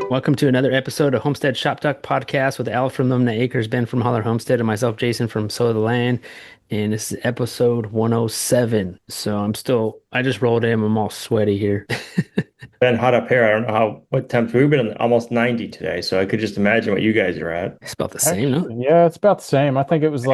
Welcome to another episode of Homestead Shop Talk podcast with Al from Lumna Acres, Ben from Holler Homestead, and myself, Jason from Sow the Land. And this is episode 107. So I just rolled in. I'm all sweaty here. Been hot up here. I don't know what temperature. We've been in almost 90 today, so I could just imagine what you guys are at. It's about the same, no? Actually, yeah, it's about the same. I think it was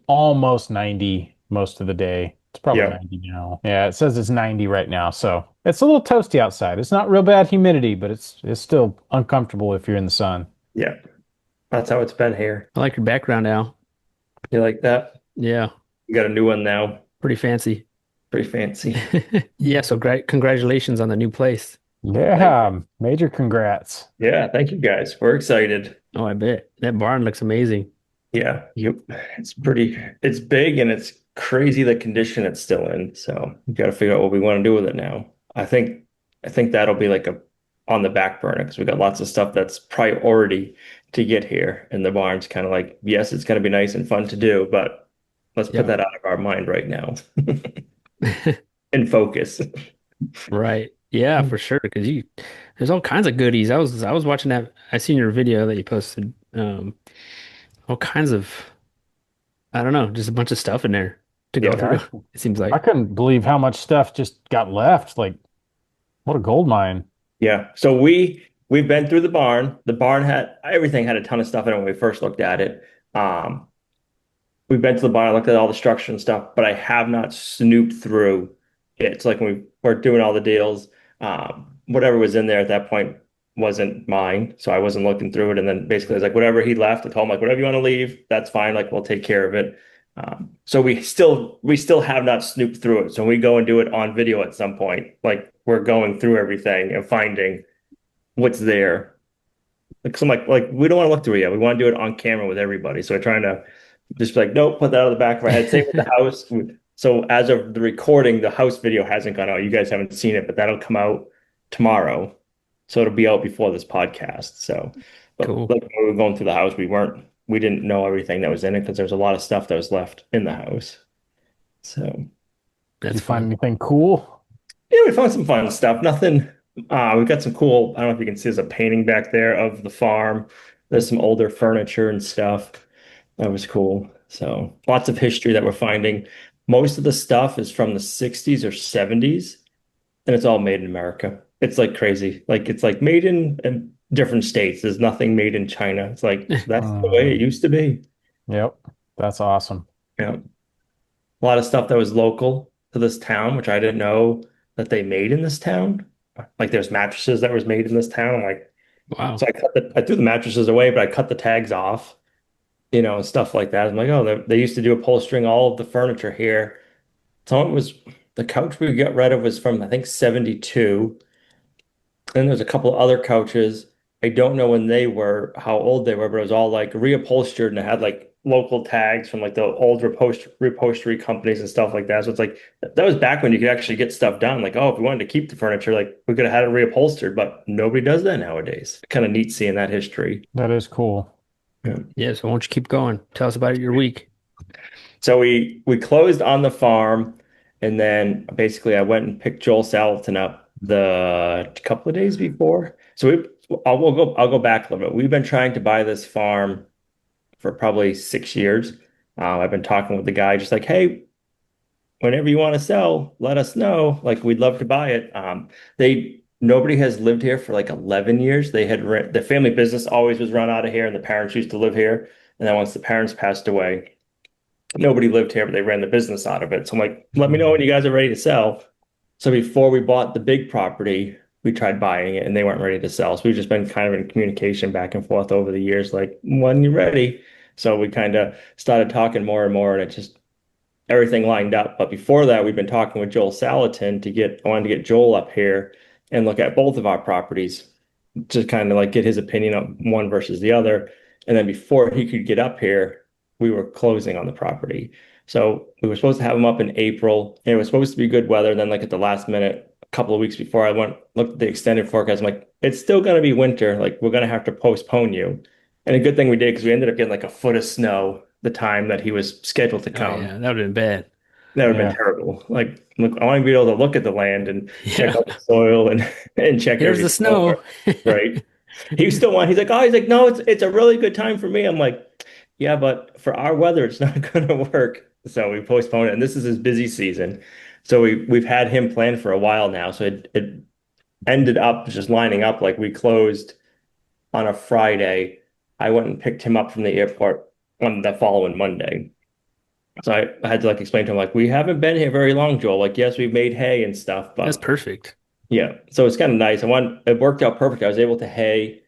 almost 90 most of the day. It's probably Yeah, 90 now. Yeah, it says it's 90 right now. So it's a little toasty outside. It's not real bad humidity, but it's still uncomfortable if you're in the sun. yeah. That's how it's been here. I like your background, Al. You like that? Yeah, We got a new one now. pretty fancy. Pretty fancy. Yeah, so great. Congratulations on the new place. Thank Yeah, major congrats. Yeah, thank you guys. We're excited. Oh, I bet. That barn looks amazing. Yeah, yep. It's big and it's crazy the condition it's still in. So we got to figure out what we want to do with it now. I think that'll be like a on the back burner because we got lots of stuff that's priority to get here. And the barn's kind of like, yes, it's going to be nice and fun to do, but let's put Yeah. that out of our mind right now and focus. Right. Yeah, for sure. Because there's all kinds of goodies. I was watching that. I seen your video that you posted. All kinds of, I don't know, just a bunch of stuff in there to go Yeah. through. Yeah, It seems I like. couldn't believe how much stuff just got left. Like, what a gold mine. Yeah. So we've been through the barn. The barn had everything had a ton of stuff in it when we first looked at it. Um, we've been to the barn, looked at all the structure and stuff, but I have not snooped through it. It's like when we were doing all the deals, whatever was in there at that point wasn't mine, so I wasn't looking through it. And then basically, I was like, whatever he left, I told him like, whatever you want to leave, that's fine. Like, we'll take care of it. So we still have not snooped through it. So when we go and do it on video at some point, like we're going through everything and finding what's there. Like, so I'm like we don't want to look through it yet. We want to do it on camera with everybody. So we're trying to just be like, nope, put that out of the back of our head. Same with the house. So as of the recording, the house video hasn't gone out. You guys haven't seen it, but that'll come out tomorrow. So it'll be out before this podcast. So, but Cool. like when we were going through the house, we didn't know everything that was in it because there's a lot of stuff that was left in the house. So Did That's you find fun. anything cool? yeah, we found some fun stuff. Nothing. We've got some cool. I don't know if you can see. There's a painting back there of the farm. There's some older furniture and stuff. That was cool. So lots of history that we're finding. Most of the stuff is from the 60s or 70s, and it's all made in America. It's like crazy. Like it's like made in different states. There's nothing made in China. It's like that's the way it Mm, used to be. yep, that's awesome. Yeah. A lot of stuff that was local to this town, which I didn't know that they made in this town. Like there's mattresses that was made in this town. I'm like, Wow. so I threw the mattresses away, but I cut the tags off, and stuff like that. I'm like, oh, they used to do upholstering all of the furniture here. So it was the couch we got rid of was from I think 72. Then there's a couple of other couches. I don't know when they were, how old they were, but it was all like reupholstered and it had like local tags from like the old reupholstery companies and stuff like that. So it's like that was back when you could actually get stuff done. Like, oh, if we wanted to keep the furniture, like we could have had it reupholstered, but nobody does that nowadays. Kind of neat seeing that history. That is cool. Yeah. Yeah, so why don't you keep going? Tell us about your week. So we closed on the farm, and then basically I went and picked Joel Salatin up the couple of days before. So I'll go back a little bit. We've been trying to buy this farm for probably 6 years. I've been talking with the guy, just like, hey, whenever you want to sell, let us know. Like we'd love to buy it. They Nobody has lived here for like 11 years. The family business always was run out of here, and the parents used to live here. And then once the parents passed away, nobody lived here, but they ran the business out of it. So I'm like, let me know when Mhm. you guys are ready to sell. So before we bought the big property, we tried buying it and they weren't ready to sell. So we've just been kind of in communication back and forth over the years, like when you're ready. So we kind of started talking more and more, and it just everything lined up. But before that, we've been talking with Joel Salatin I wanted to get Joel up here and look at both of our properties, to kind of like get his opinion on one versus the other. And then before he could get up here, we were closing on the property. So we were supposed to have him up in April, and it was supposed to be good weather. Then, like at the last minute, a couple of weeks before I went, looked at the extended forecast, I'm like, it's still going to be winter. Like, we're going to have to postpone you. And a good thing we did because we ended up getting like a foot of snow the time that he was scheduled to Oh come. yeah, that would have been bad. That would have been Yeah. terrible. Like, look, I want to be able to look at the land and check Yeah. out the soil and check Here's the everything snow. over. Right. He still want. He's like, oh, he's like, no, it's a really good time for me. I'm like, yeah, but for our weather, it's not going to work. So we postponed it, and this is his busy season. So we've had him planned for a while now. So it ended up just lining up like we closed on a Friday. I went and picked him up from the airport on the following Monday. So I had to like explain to him like we haven't been here very long, Joel. Like yes, we've made hay and stuff, That's but perfect. yeah. So it's kind of nice. It worked out perfect. I was able to hay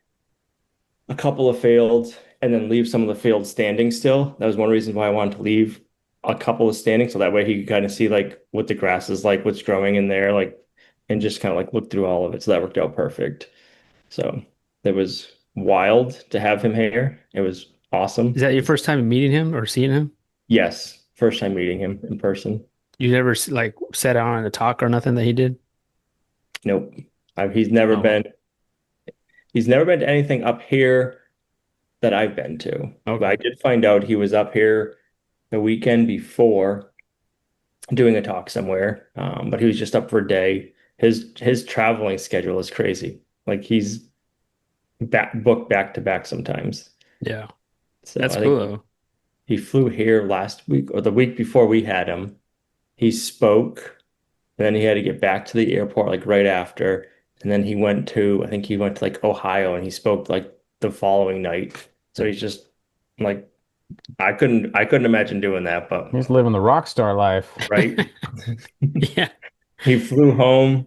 a couple of fields and then leave some of the fields standing still. That was one reason why I wanted to leave a couple of standing so that way he could kind of see like what the grass is like, what's growing in there, like and just kind of like look through all of it. So that worked out perfect. So it was wild to have him here. It was Is awesome. that your first time meeting him or seeing him? Yes, first time meeting him in person. You never like sat down and talk or nothing that he did? Nope. I, Oh, he's never been to anything up here that I've been to. But I okay. did find out he was up here the weekend before doing a talk somewhere. But he was just up for a day. His traveling schedule is crazy. Like he's booked back to back sometimes. Yeah. So That's I cool think though. he flew here last week or the week before we had him. He spoke, and then he had to get back to the airport like right after. And then I think he went to like Ohio and he spoke like the following night. So he's just like I couldn't imagine doing that, but He's living the rock star life. right. Yeah. He flew home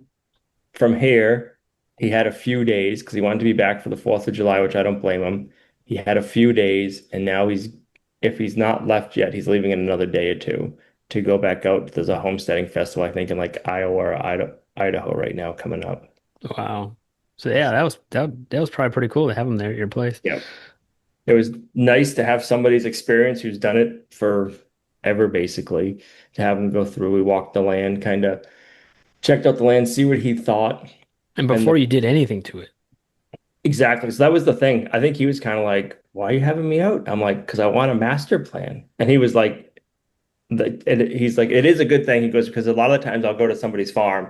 from here. He had a few days because he wanted to be back for the 4th of July, which I don't blame him. He had a few days, and now if he's not left yet, he's leaving in another day or two to go back out. There's a homesteading festival, I think, in like Iowa or Idaho right now coming up. Wow. So yeah, that was probably pretty cool to have him there at your place. Yeah. It was nice to have somebody's experience who's done it for ever, basically, to have him go through. We walked the land, kind of checked out the land, see what he thought. And And before you did anything to it. exactly. So that was the thing. I think he was kind of like, why are you having me out? I'm like, because I want a master plan. And he was like, he's like, it is a good thing. He goes, because a lot of the times I'll go to somebody's farm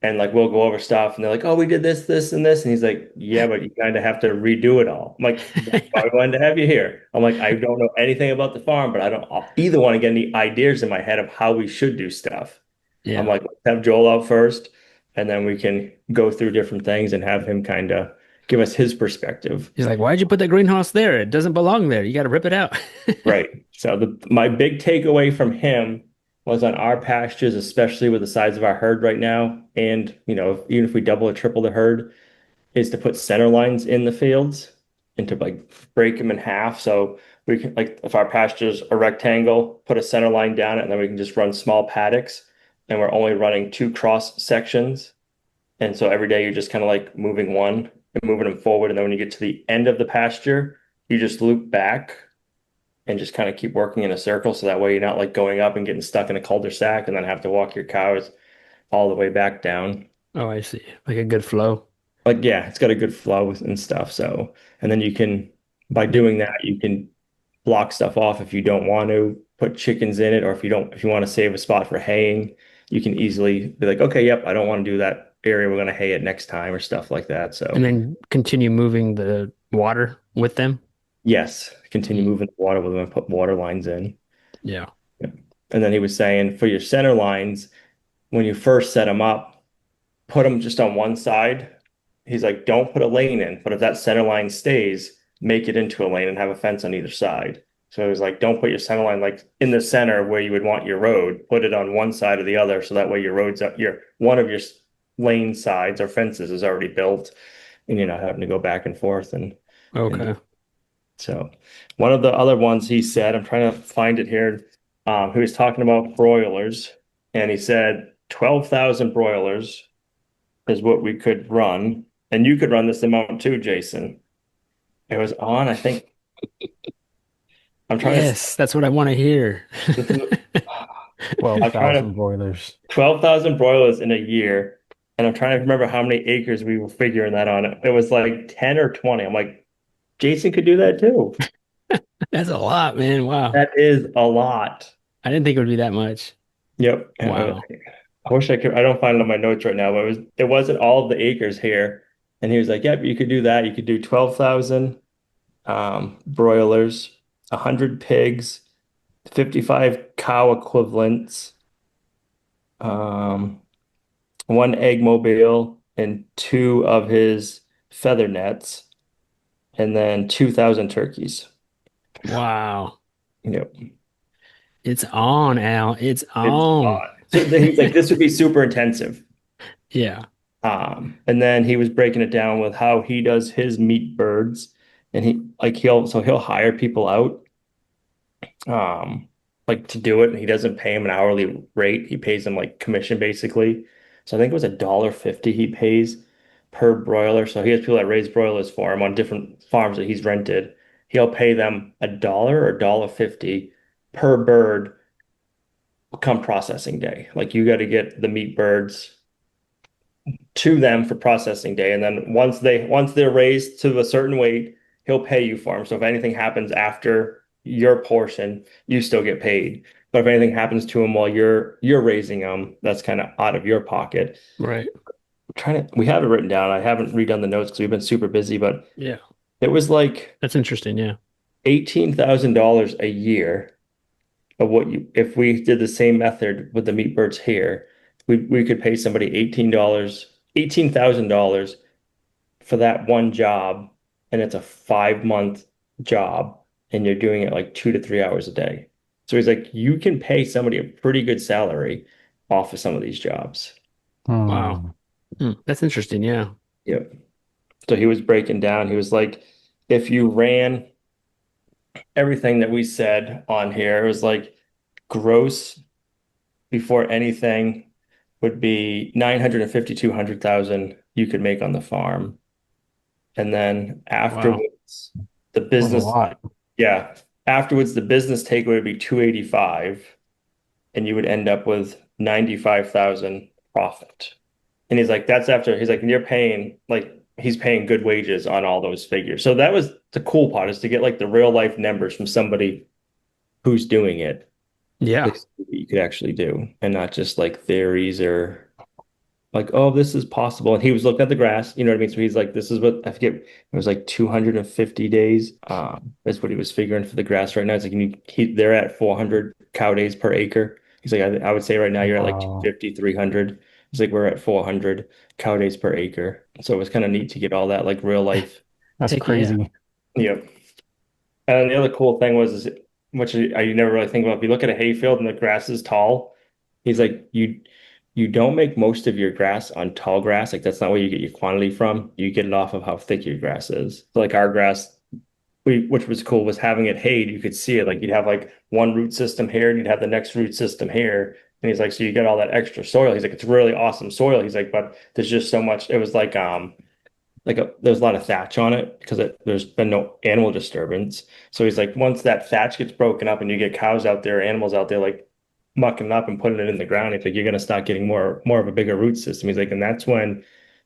and like we'll go over stuff and they're like, oh, we did this, this, and this. And he's like, yeah, but you kind of have to redo it all. I'm like, that's why I wanted to have you here. I'm like, I don't know anything about the farm, but I don't either want to get any ideas in my head of how we should do stuff. I'm Yeah. like, let's have Joel out first, and then we can go through different things and have him kind of give us his perspective. He's like, why'd you put that greenhouse there? It doesn't belong there. You got to rip it out. Right. So my big takeaway from him was on our pastures, especially with the size of our herd right now, and even if we double or triple the herd, is to put center lines in the fields and to like break them in half. So we can like if our pasture's a rectangle, put a center line down it, and then we can just run small paddocks, and we're only running two cross sections. And so every day you're just kind of like moving one and moving them forward, and then when you get to the end of the pasture, you just loop back and just kind of keep working in a circle so that way you're not like going up and getting stuck in a cul-de-sac and then have to walk your cows all the way back down. Oh, I see. Like a good flow. Like, yeah, it's got a good flow and stuff. So, and then by doing that, you can block stuff off if you don't want to put chickens in it, or if you want to save a spot for haying, you can easily be like, okay, yep, I don't want to do that area. We're going to hay it next time or stuff like that. And So, then continue moving the water with them. yes, continue Mm, moving the water with them and put water lines in. yeah. Yeah. And then he was saying for your center lines, when you first set them up, put them just on one side. He's like, don't put a lane in, but if that center line stays, make it into a lane and have a fence on either side. So it was like, don't put your center line like in the center where you would want your road. Put it on one side or the other, so that way your road's up. Your one of your lane sides or fences is already built, and you're not having to go back and forth and Okay. so one of the other ones he said, I'm trying to find it here. He was talking about broilers, and he said 12,000 broilers is what we could run. And you could run this amount too, Jason. It was on, I think, I'm trying to, Yes, that's what I want to hear. this is, I'm trying 12,000 to, broilers. 12,000 broilers in a year. And I'm trying to remember how many acres we were figuring that on. It was like 10 or 20. I'm like, Jason could do that too. That's a lot, man. Wow. That is a lot. I didn't think it would be that much. Yep. Wow. I wish I could, I don't find it on my notes right now, but it wasn't all of the acres here. And he was like, yep, you could do that. You could do 12,000 broilers, 100 pigs, 55 cow equivalents, um, one egg mobile, and two of his feather nets, and then 2,000 turkeys. Wow. Yep. It's on, Al. It's It's on. odd. So then he's like, this would be super intensive. Yeah. And then he was breaking it down with how he does his meat birds, and he'll hire people out, um, like to do it, and he doesn't pay him an hourly rate. He pays them like commission basically. So I think it was $1.50 he pays per broiler. So he has people that raise broilers for him on different farms that he's rented. He'll pay them $1 or $1.50 per bird come processing day. Like you got to get the meat birds to them for processing day, and then once they're raised to a certain weight, he'll pay you for them. So if anything happens after your portion, you still get paid. But if anything happens to them while you're raising them, that's kind of out of your pocket. Right. We have it written down. I haven't redone the notes because we've been super busy, but Yeah. it was like That's interesting. Yeah. $18,000 a year of what you if we did the same method with the meat birds here, we could pay somebody $18,000 for that one job, and it's a 5 month job, and you're doing it like 2 to 3 hours a day. So he's like, you can pay somebody a pretty good salary off of some of these jobs. Wow. Hmm. That's interesting. Yeah. Yep. So he was breaking down, he was like, if you ran everything that we said on here, it was like gross before anything would be 950, 200,000 you could make on the farm. And then Wow. afterwards, the That's a business, lot. yeah, afterwards, the business takeaway would be 285, and you would end up with 95,000 profit. And he's like, that's after, he's like, and you're paying, like, he's paying good wages on all those figures. So that was the cool part, is to get like the real life numbers from somebody who's doing it to Yeah. see what you could actually do, and not just like theories or like, oh, this is possible. And he was looking at the grass, you know what I mean? So he's like, this is what I forget, it was like 250 days. That's what he was figuring for the grass right now. It's like they're at 400 cow days per acre. He's like, I would say right now you're at like Wow. 250, 300. He's like, we're at 400 cow days per acre. So it was kind of neat to get all that like real life. That's Heck yeah. crazy. Yeah. And the other cool thing was, which you never really think about, if you look at a hayfield and the grass is tall, he's like, you don't make most of your grass on tall grass. Like that's not where you get your quantity from. You get it off of how thick your grass is. So like our grass, which was cool, was having it hayed. You could see it. Like you'd have like one root system here, and you'd have the next root system here. And he's like, so you get all that extra soil. He's like, it's really awesome soil. He's like, but there's just so much. It was like there's a lot of thatch on it because there's been no animal disturbance. So he's like, once that thatch gets broken up and you get cows out there, animals out there, like mucking up and putting it in the ground, he's like, you're gonna start getting more of a bigger root system. He's like, and that's when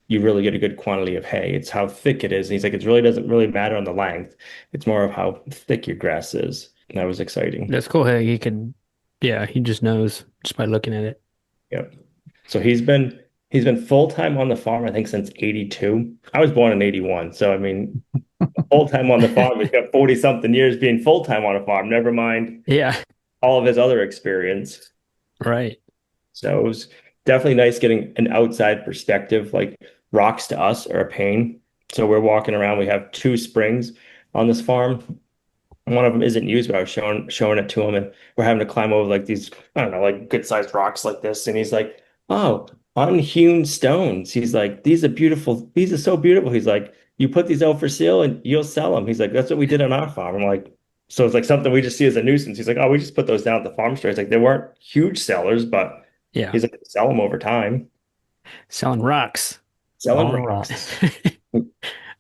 you really get a good quantity of hay. It's how thick it is. And he's like, it really doesn't really matter on the length. It's more of how thick your grass is. And that was exciting. That's cool. Hey, he can, yeah, he just knows just by looking at it. Yep. So he's been full time on the farm, I think, since 82. I was born in 81. So I mean, full time on the farm. He's got 40 something years being full time on a farm, never mind Yeah. all of his other experience. Right. So it was definitely nice getting an outside perspective. Like rocks to us are a pain. So we're walking around. We have two springs on this farm. One of them isn't used, but I was showing it to him, and we're having to climb over like these, I don't know, like good sized rocks like this. And he's like, "Oh, unhewn stones." He's like, "These are beautiful. These are so beautiful." He's like, "You put these out for sale and you'll sell them." He's like, "That's what we did on our farm." I'm like, "So it's like something we just see as a nuisance." He's like, "Oh, we just put those down at the farm store." It's like they weren't huge sellers, but Yeah. he's like, "Sell them over time, Selling rocks. selling All rocks." rocks.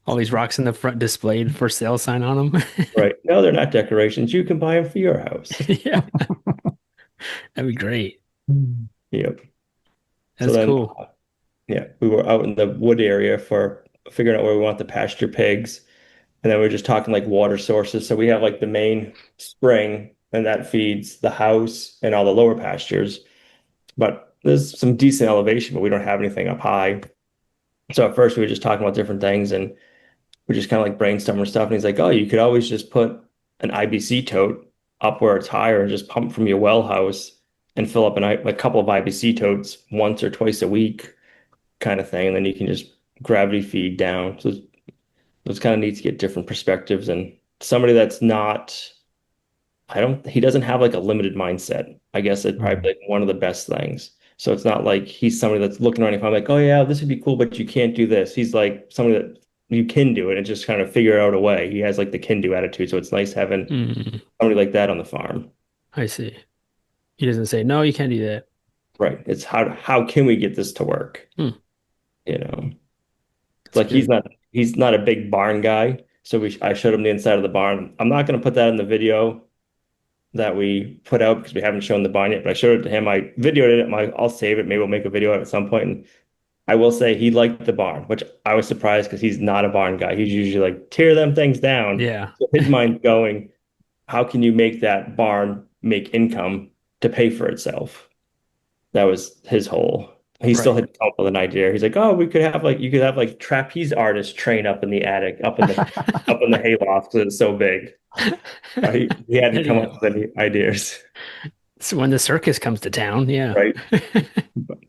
All these rocks in the front displayed for sale sign on them. Right? No, they're not decorations. You can buy them for your house. Yeah. That'd be great. Yep. So That's then cool. yeah, we were out in the wood area for figuring out where we want the pasture pigs. And then we are just talking like water sources. So we have like the main spring, and that feeds the house and all the lower pastures. But there's some decent elevation, but we don't have anything up high. So at first we were just talking about different things and we just kind of like brainstorming stuff. And he's like, oh, you could always just put an IBC tote up where it's higher and just pump from your well house and fill up a couple of IBC totes once or twice a week kind of thing. And then you can just gravity feed down. So it's kind of neat to get different perspectives and somebody that's not, he doesn't have like a limited mindset. I guess it's probably Mhm. like one of the best things. So it's not like he's somebody that's looking around and I'm like, oh yeah, this would be cool, but you can't do this. He's like somebody that you can do it and just kind of figure out a way. He has like the can do attitude. So it's nice having Mm, somebody like that on the farm. I see. He doesn't say, no, you can't do that. Right. It's how can we get this to work? Hmm, You know, it's that's like good. he's not a big barn guy. So I showed him the inside of the barn. I'm not going to put that in the video that we put out because we haven't shown the barn yet, but I showed it to him. I videoed it. I'll save it. Maybe we'll make a video at some point. And I will say he liked the barn, which I was surprised because he's not a barn guy. He's usually like tear them things down. Yeah, So his mind going, how can you make that barn make income to pay for itself? That was his whole. He still right. had come up with an idea. He's like, oh, we could have like you could have like trapeze artists train up in the attic, up in the hayloft because it's so big. He hadn't There you come go. up with any ideas, So when the circus comes to town, yeah. right?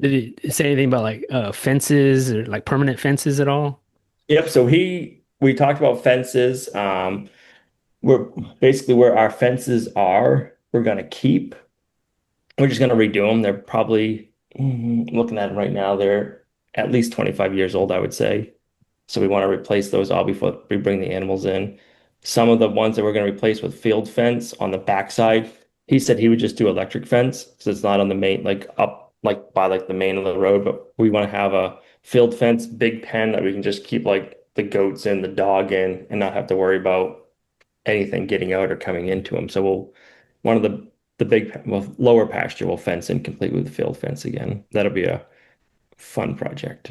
Did he say anything about like fences or like permanent fences at all? Yep. So we talked about fences. We're basically where our fences are, we're gonna keep. We're just gonna redo them. They're probably looking at them right now. They're at least 25 years old, I would say. So we want to replace those all before we bring the animals in. Some of the ones that we're going to replace with field fence on the backside, he said he would just do electric fence because it's not on the main, like up, like by like the main of the road. But we want to have a field fence, big pen that we can just keep like the goats in, the dog in, and not have to worry about anything getting out or coming into them. So one of the big, well, lower pasture will fence in complete with the field fence again. That'll be a fun project.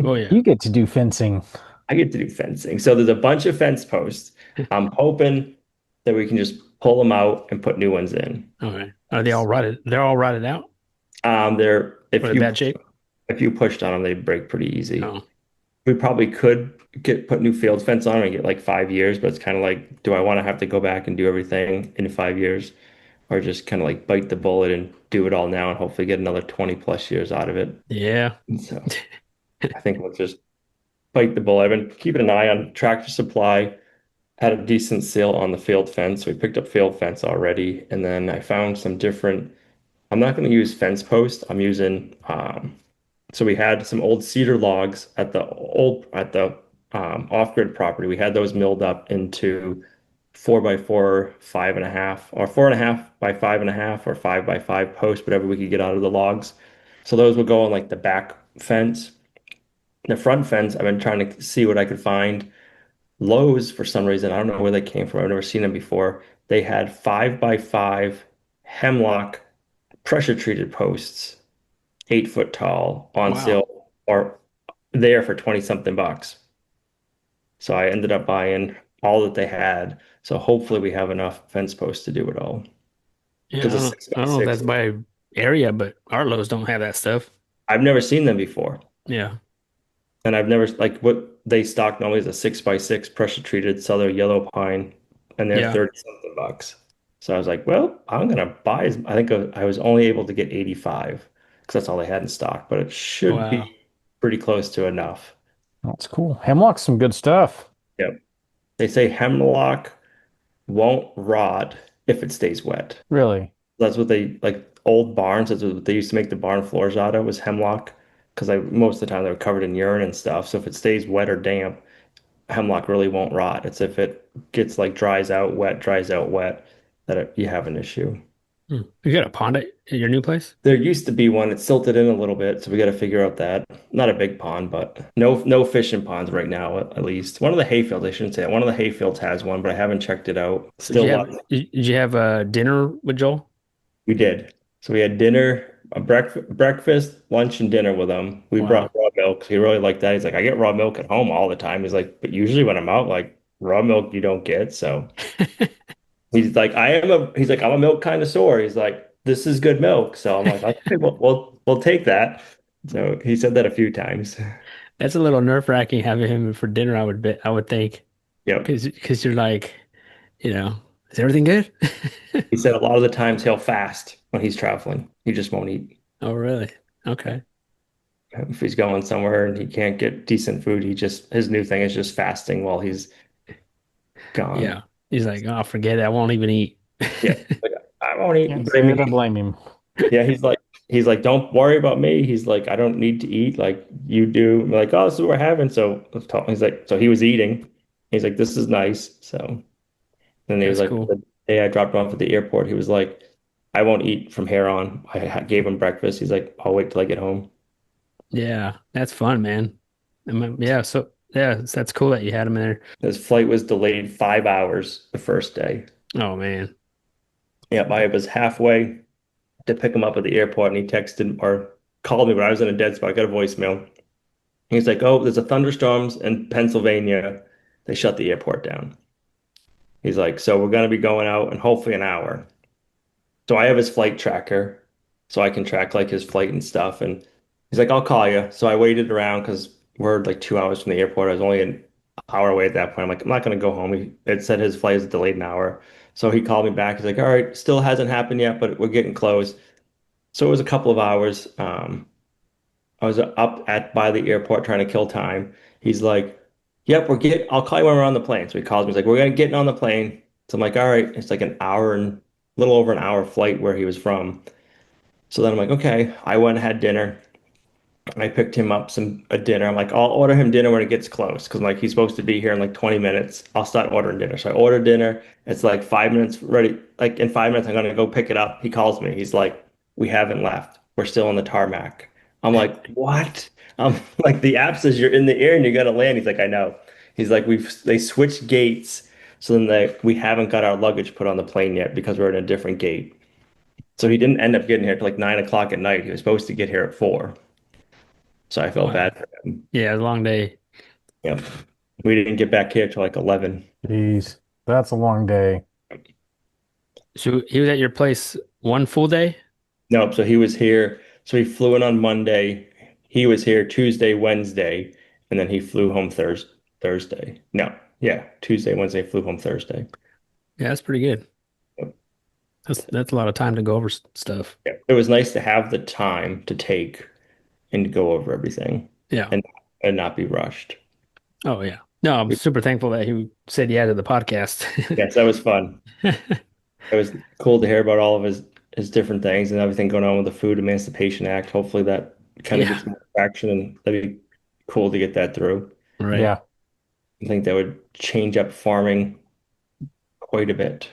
Oh yeah. You get to do fencing. I get to do fencing. So there's a bunch of fence posts. I'm hoping that we can just pull them out and put new ones in. Okay. Are they all rotted? They're all rotted out They're or in bad shape? if you pushed on them, they break pretty easy. Oh, We probably could put new field fence on them and get like 5 years, but it's kind of like, do I want to have to go back and do everything in 5 years, or just kind of like bite the bullet and do it all now and hopefully get another 20 plus years out of it? yeah. And so I think we'll just bite the bullet. I've been keeping an eye on Tractor Supply. Had a decent sale on the field fence. We picked up field fence already, and then I found some different. I'm not going to use fence post. I'm using. So we had some old cedar logs at the off-grid property. We had those milled up into 4x4, 5.5, or 4.5 by 5.5, or 5x5 posts, whatever we could get out of the logs. So those would go on like the back fence. The front fence, I've been trying to see what I could find. Lowe's, for some reason, I don't know where they came from. I've never seen them before. They had 5x5 hemlock pressure treated posts, 8 foot tall, on Wow. sale or there for 20 something bucks. So I ended up buying all that they had. So hopefully we have enough fence posts to do it all. Yeah, Because a six I by don't know if that's six, by area, but our Lowe's don't have that stuff. I've never seen them before. Yeah. And I've never like what they stock normally is a 6x6 pressure treated Southern yellow pine, and they're Yeah. 30 something bucks. So I was like, well, I'm gonna buy. I think I was only able to get 85 because that's all they had in stock, but it should Wow. be pretty close to enough. That's cool. Hemlock's some good stuff. Yep. They say hemlock won't rot if it stays wet. Really. That's what they like old barns. That's what they used to make the barn floors out of was hemlock because I most of the time they were covered in urine and stuff. So if it stays wet or damp, hemlock really won't rot. It's if it gets like dries out, wet, that you have an issue. Hmm. You got a pond at your new place? There used to be one. It's silted in a little bit, so we got to figure out that. Not a big pond, but no fishing ponds right now, at least. One of the hayfields, I shouldn't say that. One of the hayfields has one, but I haven't checked it out. So did Still you have lots. did you have dinner with Joel? We did. So we had dinner, a breakfast, lunch, and dinner with him. We brought Wow. raw milk. He really liked that. He's like, I get raw milk at home all the time. He's like, but usually when I'm out, like raw milk you don't get. So he's like, I'm a milk connoisseur. He's like, this is good milk. So I'm like, okay, we'll take that. So he said that a few times. That's a little nerve-wracking having him for dinner, I would think. Yep. Because you're like, you know, is everything good? He said a lot of the times he'll fast when he's traveling. He just won't eat. Oh, really? Okay. If he's going somewhere and he can't get decent food, his new thing is just fasting while he's gone. Yeah. He's like, oh, forget it. I won't even eat. Yeah. Like, I won't eat. Can't But I say mean, that I blame him. yeah, he's like, don't worry about me. He's like, I don't need to eat like you do. I'm like, oh, this is what we're having. So let's talk. He's like, so he was eating. He's like, this is nice. So then he was That's like, cool. the day I dropped him off at the airport, he was like, I won't eat from here on. Gave him breakfast. He's like, I'll wait till I get home. Yeah, that's fun, man. Yeah, so yeah, that's cool that you had him there. His flight was delayed 5 hours the first day. Oh man. Yep, I was halfway to pick him up at the airport, and he texted or called me, but I was in a dead spot. I got a voicemail. He's like, "Oh, there's a thunderstorms in Pennsylvania. They shut the airport down." He's like, "So we're gonna be going out in hopefully an hour." So I have his flight tracker, so I can track like his flight and stuff. And he's like, "I'll call you." So I waited around because we're like 2 hours from the airport. I was only an hour away at that point. I'm like, I'm not gonna go home. It said his flight is delayed an hour. So he called me back. He's like, "All right, still hasn't happened yet, but we're getting close." So it was a couple of hours. I was up at by the airport trying to kill time. He's like, "Yep, I'll call you when we're on the plane." So he calls me. He's like, "We're gonna get on the plane." So I'm like, "All right." It's like an hour and a little over an hour flight where he was from. So then I'm like, "Okay." I went and had dinner. I picked him up a dinner. I'm like, I'll order him dinner when it gets close because like he's supposed to be here in like 20 minutes. I'll start ordering dinner. So I order dinner. It's like 5 minutes ready. Like in 5 minutes, I'm gonna go pick it up. He calls me. He's like, "We haven't left. We're still on the tarmac." I'm like, "What?" I'm like, the app says you're in the air and you're gonna land. He's like, "I know." He's like, they switched gates, so then we haven't got our luggage put on the plane yet because we're in a different gate. So he didn't end up getting here till like 9 o'clock at night. He was supposed to get here at 4. So I felt Wow. bad for him. Yeah, it was a long day. Yep. We didn't get back here till like 11. Jeez, that's a long day. So he was at your place one full day? Nope. So he was here. So he flew in on Monday. He was here Tuesday, Wednesday, and then he flew home Thursday. No. Yeah. Tuesday, Wednesday, flew home Thursday. Yeah, that's pretty good. Yep. That's a lot of time to go over stuff. Yeah. It was nice to have the time to take and to go over everything Yeah. and and not be rushed. Oh yeah. No, I'm super thankful that he said yeah to the podcast. Yes, that was fun. It was cool to hear about all of his different things and everything going on with the Food Emancipation Act. Hopefully that kind of Yeah, gets more traction and that'd be cool to get that through. right. Yeah, I think that would change up farming quite a bit.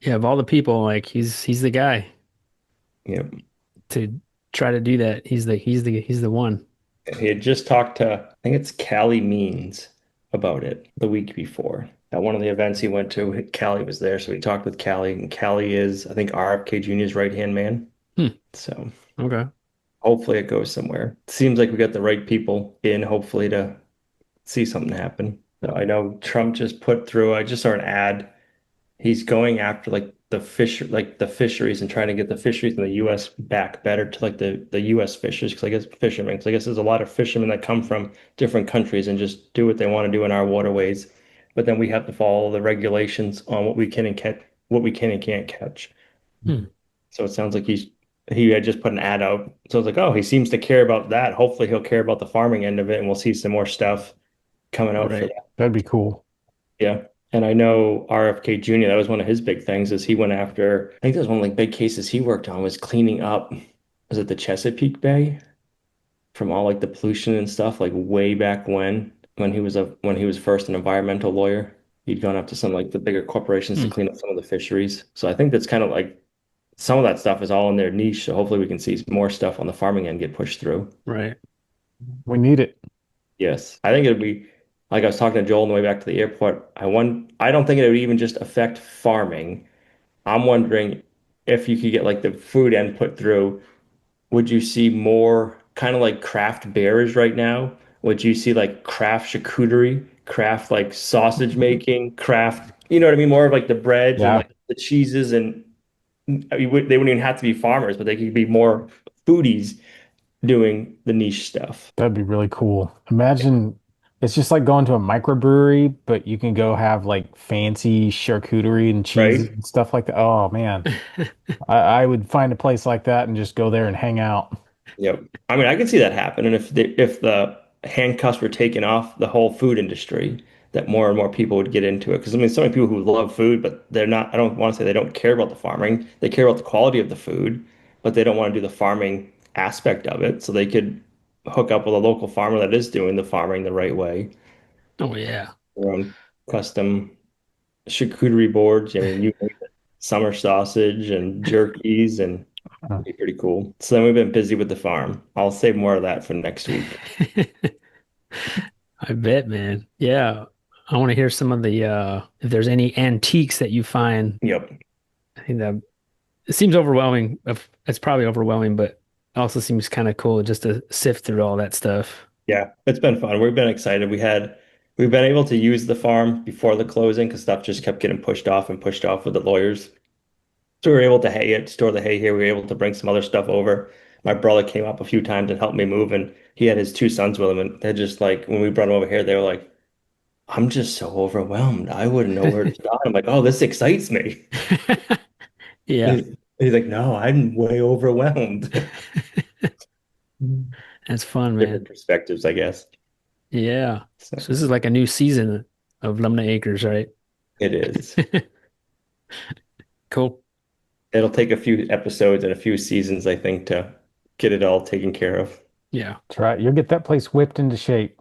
Yeah, of all the people, like he's the guy Yep. to try to do that. He's the one. He had just talked to, I think it's Callie Means about it the week before. At one of the events he went to, Callie was there, so he talked with Callie, and Callie is, I think, RFK Jr.'s right-hand man. Hmm. So Okay. hopefully it goes somewhere. Seems like we got the right people in, hopefully, to see something happen. So I know Trump just put through, I just saw an ad. He's going after like the fisheries and trying to get the fisheries in the US back better to like the US fishers because I guess fishermen, because I guess there's a lot of fishermen that come from different countries and just do what they want to do in our waterways. But then we have to follow the regulations on what we can and catch, what we can and can't catch. Hmm. So it sounds like he had just put an ad out. So it's like, oh, he seems to care about that. Hopefully he'll care about the farming end of it and we'll see some more stuff coming out for Right. that. that'd be cool. Yeah. And I know RFK Jr., that was one of his big things is he went after, I think that was one of like big cases he worked on was cleaning up, was it the Chesapeake Bay from all like the pollution and stuff, like way back when he was first an environmental lawyer. He'd gone up to some like the bigger corporations to Hmm. clean up some of the fisheries. So I think that's kind of like some of that stuff is all in their niche. So hopefully we can see more stuff on the farming end get pushed through. Right. We need it. Yes. I think it'd be like I was talking to Joel on the way back to the airport. I don't think it would even just affect farming. I'm wondering if you could get like the food end put through, would you see more kind of like craft beers right now? Would you see like craft charcuterie, craft like sausage making, craft, you know what I mean? More of like the breads and Yeah, like the cheeses and I mean, they wouldn't even have to be farmers, but they could be more foodies doing the niche stuff, That'd be really cool. Imagine it's just like going to a microbrewery, but you can go have like fancy charcuterie and cheeses right? and stuff like that. Oh man, I would find a place like that and just go there and hang out. Yep. I mean, I can see that happen. And if the handcuffs were taken off the whole food industry, that more and more people would get into it. Because I mean, so many people who love food, but they're not, I don't want to say they don't care about the farming. They care about the quality of the food, but they don't want to do the farming aspect of it. So they could hook up with a local farmer that is doing the farming the right way. Oh yeah. Their own custom charcuterie boards. I mean, you name it. Summer sausage and jerkies and Uh, it'd be pretty cool. So then we've been busy with the farm. I'll save more of that for next week. I bet, man. Yeah. I want to hear some of the if there's any antiques that you find. Yep. I think that it seems overwhelming. It's probably overwhelming, but it also seems kind of cool just to sift through all that stuff. Yeah, it's been fun. We've been excited. We've been able to use the farm before the closing because stuff just kept getting pushed off and pushed off with the lawyers. So we were able to hay it, store the hay here. We were able to bring some other stuff over. My brother came up a few times and helped me move, and he had his two sons with him, and they're just like when we brought them over here, they were like, "I'm just so overwhelmed. I wouldn't know where to start." I'm like, "Oh, this excites me." Yeah, He's like, "No, I'm way overwhelmed." that's fun, man. Different perspectives, I guess. Yeah. So So this is like a new season of Lumna Acres, right? it is. Cool. It'll take a few episodes and a few seasons, I think, to get it all taken care of. Yeah. That's right. You'll get that place whipped into shape.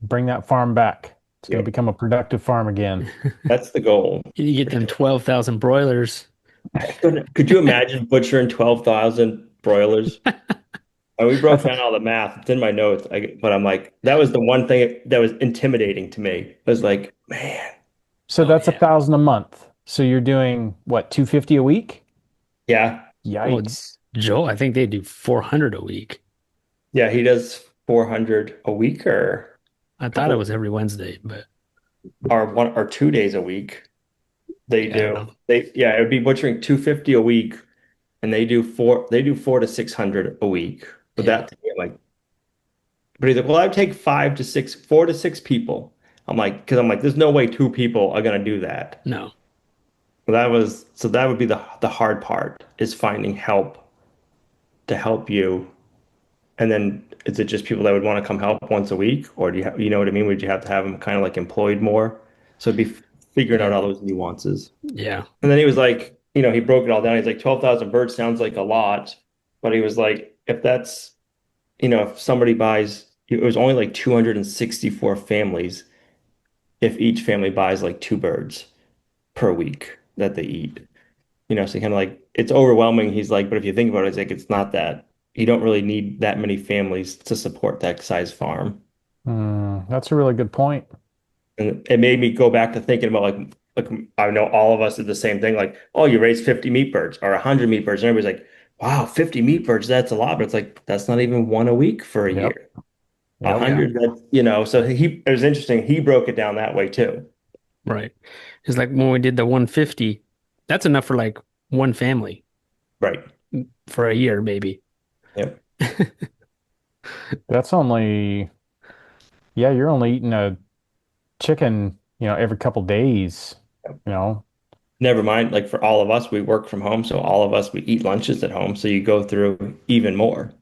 Bring that farm back. It's going to Yep. become a productive farm again. That's the goal. You get For them sure. 12,000 broilers. Could you imagine butchering 12,000 broilers? And we broke That's down all the math. It's in my notes. But I'm like, that was the one thing that was intimidating to me. It was like, man, so Oh that's a yeah. thousand a month. So you're doing what, 250 a week? yeah, Well, Yikes. Joel, I think they do 400 a week. yeah, he does 400 a week or I a thought it couple was every Wednesday, but or 1 or 2 days a week. They yeah, I don't do. know. Yeah, it would be butchering 250 a week and they do 4 to 600 a week. But Yeah. that to me, I'm like, but he's like, well, I'd take 5 to 6, 4 to 6 people. I'm like, there's no way 2 people are gonna do that. No. So that would be the hard part is finding help to help you. And then is it just people that would want to come help once a week, or do you have, you know what I mean? Would you have to have them kind of like employed more? So it'd be figuring out Yeah. all those nuances. Yeah. And then he was like, he broke it all down. He's like, 12,000 birds sounds like a lot, but he was like, if that's, if somebody buys, it was only like 264 families if each family buys like 2 birds per week that they eat. So kind of like it's overwhelming. He's like, but if you think about it, it's like it's not that. You don't really need that many families to support that size farm. That's a really good point. And it made me go back to thinking about like I know all of us did the same thing. Like, oh, you raise 50 meat birds or 100 meat birds, and everybody's like, wow, 50 meat birds, that's a lot. But it's like that's not even one a week for a Yep. year. A Yep. Yeah. hundred, so it was interesting. He broke it down that way too. Right. It's like when we did the 150, that's enough for like one family Right. for a year, maybe. Yep. That's only, yeah, you're only eating a chicken, every couple days, you know. Never mind. Like for all of us, we work from home, so all of us we eat lunches at home. So you go through even more.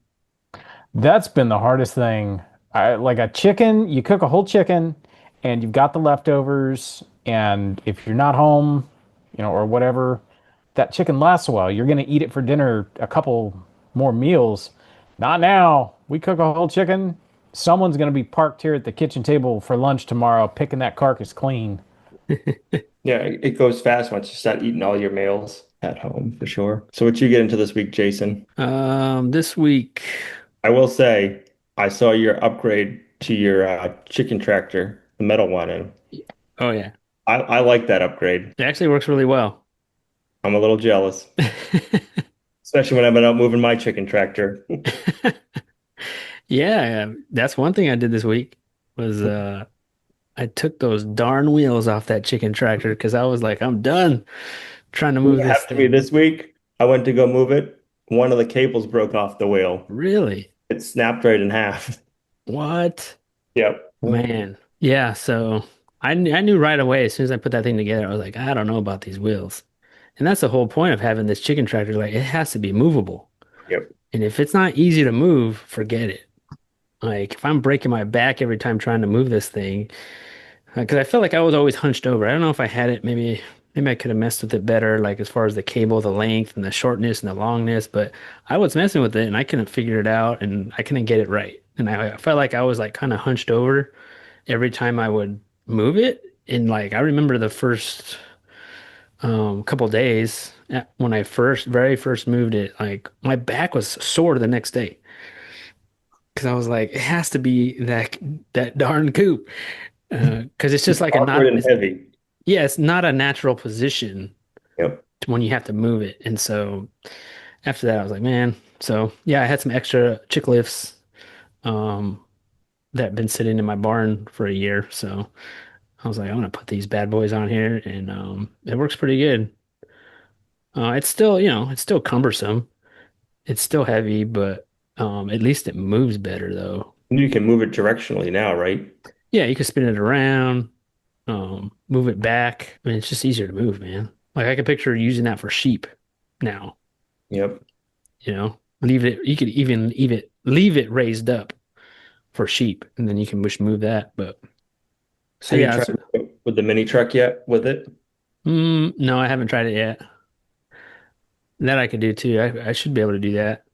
That's been the hardest thing. Like a chicken, you cook a whole chicken and you've got the leftovers. And if you're not home, or whatever, that chicken lasts a while. You're going to eat it for dinner a couple more meals. Not now. We cook a whole chicken. Someone's going to be parked here at the kitchen table for lunch tomorrow, picking that carcass clean. Yeah, it goes fast once you start eating all your meals at home for sure. So what you get into this week, Jason? This week, I will say I saw your upgrade to your chicken tractor, the metal one, and oh yeah, I like that upgrade. it actually works really well. I'm a little jealous, especially when I've been out moving my chicken tractor. Yeah, that's one thing I did this week was I took those darn wheels off that chicken tractor because I was like, I'm done trying to move It this happened to me thing. this week. I went to go move it. One of the cables broke off the wheel. Really? It snapped right in half. What? Yep. Man. Yeah, so I knew right away as soon as I put that thing together, I was like, I don't know about these wheels. And that's the whole point of having this chicken tractor. Like, it has to be movable. Yep. And if it's not easy to move, forget it. Like, if I'm breaking my back every time trying to move this thing, because I felt like I was always hunched over. I don't know if I had it. Maybe I could have messed with it better, like as far as the cable, the length, and the shortness and the longness. But I was messing with it, and I couldn't figure it out, and I couldn't get it right. And I felt like I was like kind of hunched over every time I would move it. And like I remember the first couple days when I very first moved it, like my back was sore the next day because I was like, it has to be that darn coop because it's just It's like a awkward not and it's, heavy. yeah, it's not a natural position Yep. when you have to move it. And so after that, I was like, man. So yeah, I had some extra chick lifts um, that have been sitting in my barn for a year. So I was like, I'm gonna put these bad boys on here, and it works pretty good. It's still, it's still cumbersome. It's still heavy, but at least it moves better though. You can move it directionally now, right? Yeah, you can spin it around, move it back. I mean, it's just easier to move, man. Like I can picture using that for sheep now, Yep. leave it, you could even leave it raised up for sheep, and then you can just move that. But so Have you yeah, tried it with the mini truck yet with it? no, I haven't tried it yet. That I could do too. I should be able to do that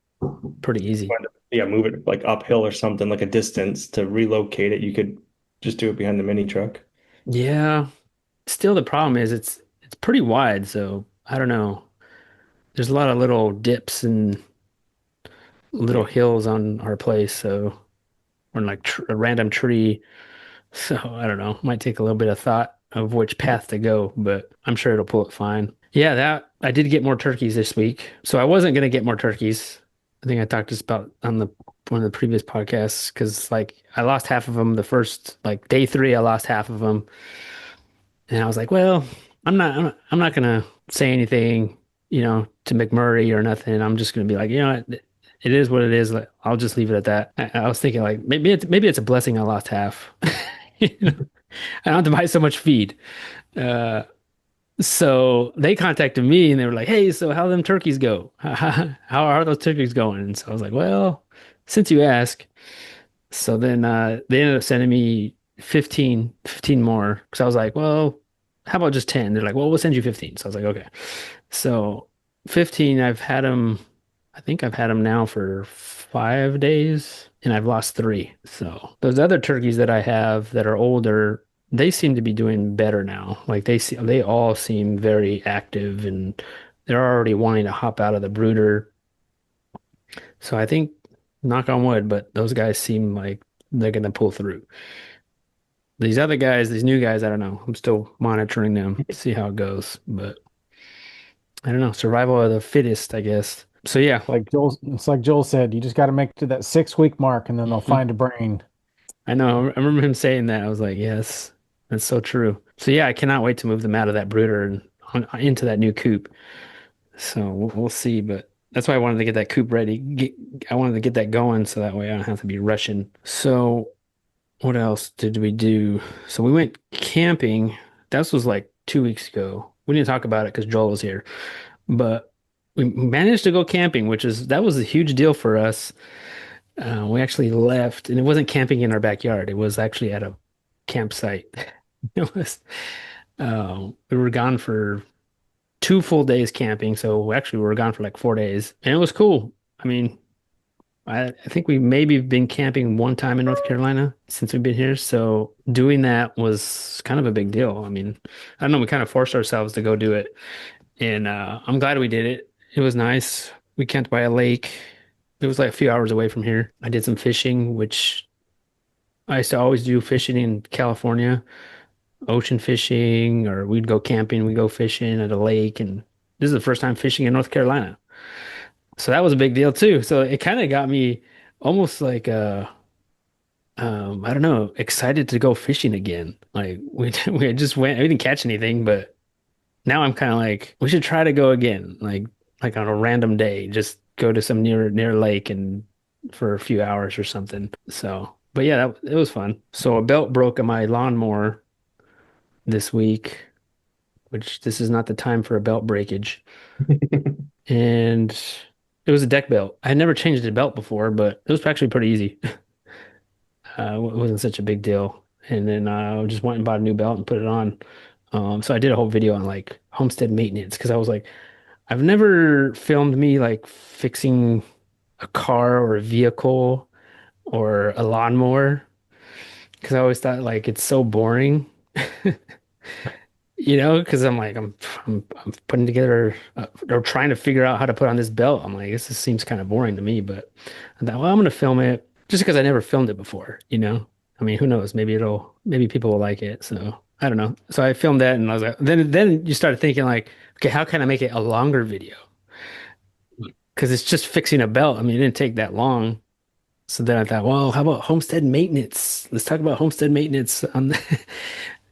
pretty easy. Yeah, move it like uphill or something, like a distance to relocate it. You could just do it behind the mini truck. Yeah. Still, the problem is it's pretty wide, so I don't know. There's a lot of little dips and little Yeah. hills on our place, so or like tr a random tree. So I don't know. Might take a little bit of thought of which path to go, but I'm sure it'll pull it fine. Yeah, that I did get more turkeys this week. So I wasn't gonna get more turkeys. I think I talked just about on the one of the previous podcasts because like I lost half of them the first like day three. I lost half of them, and I was like, well, I'm not gonna say anything, to McMurray or nothing. I'm just gonna be like, it is what it is. Like, I'll just leave it at that. I was thinking like maybe it's a blessing I lost half. You know, I don't have to buy so much feed. Uh, so they contacted me and they were like, "Hey, so how them turkeys go? How are those turkeys going?" And so I was like, "Well, since you ask." So then they ended up sending me 15 more because I was like, "Well, how about just 10?" They're like, "Well, we'll send you 15." So I was like, "Okay." So 15, I think I've had them now for 5 days and I've lost three. So those other turkeys that I have that are older, they seem to be doing better now. Like they all seem very active and they're already wanting to hop out of the brooder. So I think, knock on wood, but those guys seem like they're gonna pull through. These other guys, these new guys, I don't know. I'm still monitoring them, see how it goes. But I don't know. Survival of the fittest, I guess. So yeah. It's like Joel said, you just got to make it to that 6 week mark and then they'll Mhm. find a brain. I know. I remember him saying that. I was like, yes, that's so true. So yeah, I cannot wait to move them out of that brooder and into that new coop. So we'll see. But that's why I wanted to get that coop ready. I wanted to get that going so that way I don't have to be rushing. So what else did we do? So we went camping. That was like 2 weeks ago. We didn't talk about it because Joel was here, but we managed to go camping, that was a huge deal for us. We actually left, and it wasn't camping in our backyard. It was actually at a campsite. It was, we were gone for 2 full days camping. So actually, we were gone for like 4 days, and it was cool. I mean, I think we maybe been camping one time in North Carolina since we've been here. So doing that was kind of a big deal. I mean, I don't know, we kind of forced ourselves to go do it. And I'm glad we did it. It was nice. We camped by a lake. It was like a few hours away from here. I did some fishing, which I used to always do fishing in California, ocean fishing, or we'd go camping, we'd go fishing at a lake. And this is the first time fishing in North Carolina. So that was a big deal too. So it kind of got me almost like I don't know, excited to go fishing again. Like we just went, we didn't catch anything, but now I'm kind of like we should try to go again. Like on a random day, just go to some near lake and for a few hours or something. So, but yeah, it was fun. So a belt broke on my lawnmower this week, which this is not the time for a belt breakage. And it was a deck belt. I had never changed a belt before, but it was actually pretty easy. It wasn't such a big deal. And then I just went and bought a new belt and put it on. So I did a whole video on like homestead maintenance because I was like, I've never filmed me like fixing a car or a vehicle or a lawnmower because I always thought like it's so boring, because I'm like I'm putting together or trying to figure out how to put on this belt. I'm like, this just seems kind of boring to me, but I thought, well, I'm gonna film it just because I never filmed it before. I mean, who knows? Maybe people will like it. So I don't know. So I filmed that and I was like, then you started thinking like, okay, how can I make it a longer video? Because it's just fixing a belt. I mean, it didn't take that long. So then I thought, well, how about homestead maintenance? Let's talk about homestead maintenance on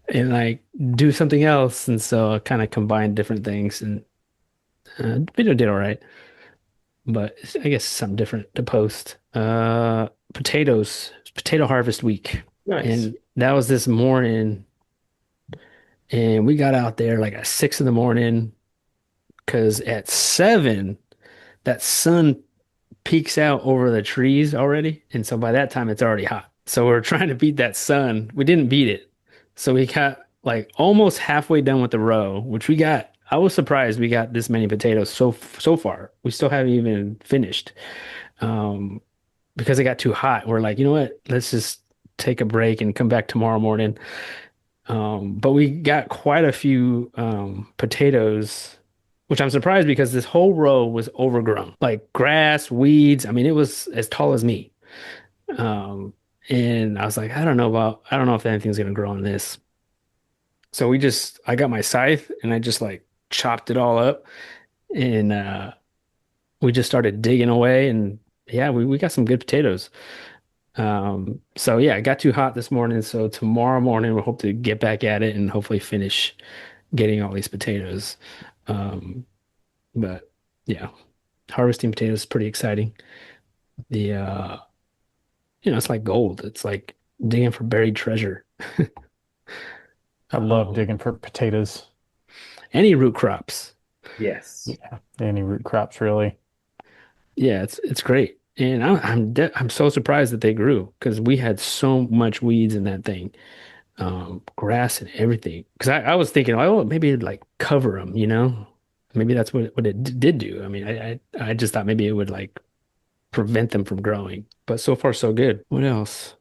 and like do something else. And so I kind of combined different things and the video did all right, but I guess something different to post. Potatoes, potato harvest week. Nice. And that was this morning. And we got out there like at 6 in the morning because at 7, that sun peeks out over the trees already. And so by that time, it's already hot. So we're trying to beat that sun. We didn't beat it. So we got like almost halfway done with the row, which we got. I was surprised we got this many potatoes so far. We still haven't even finished um, because it got too hot. We're like, you know what? Let's just take a break and come back tomorrow morning. But we got quite a few potatoes, which I'm surprised because this whole row was overgrown, like grass, weeds. I mean, it was as tall as me. Um, and I was like, I don't know if anything's gonna grow on this. So I got my scythe and I just like chopped it all up and we just started digging away and yeah, we got some good potatoes. So yeah, it got too hot this morning. So tomorrow morning we'll hope to get back at it and hopefully finish getting all these potatoes. Um, but yeah, harvesting potatoes is pretty exciting. The it's like gold. It's like digging for buried treasure. I love Um, digging for potatoes. any root crops. Yes. Yeah, any root crops really. Yeah, it's great. And I'm so surprised that they grew because we had so much weeds in that thing, grass and everything. Because I was thinking, oh, maybe it'd like cover them. Maybe that's what it did do. I mean, I just thought maybe it would like prevent them from growing. But so far so good. What else?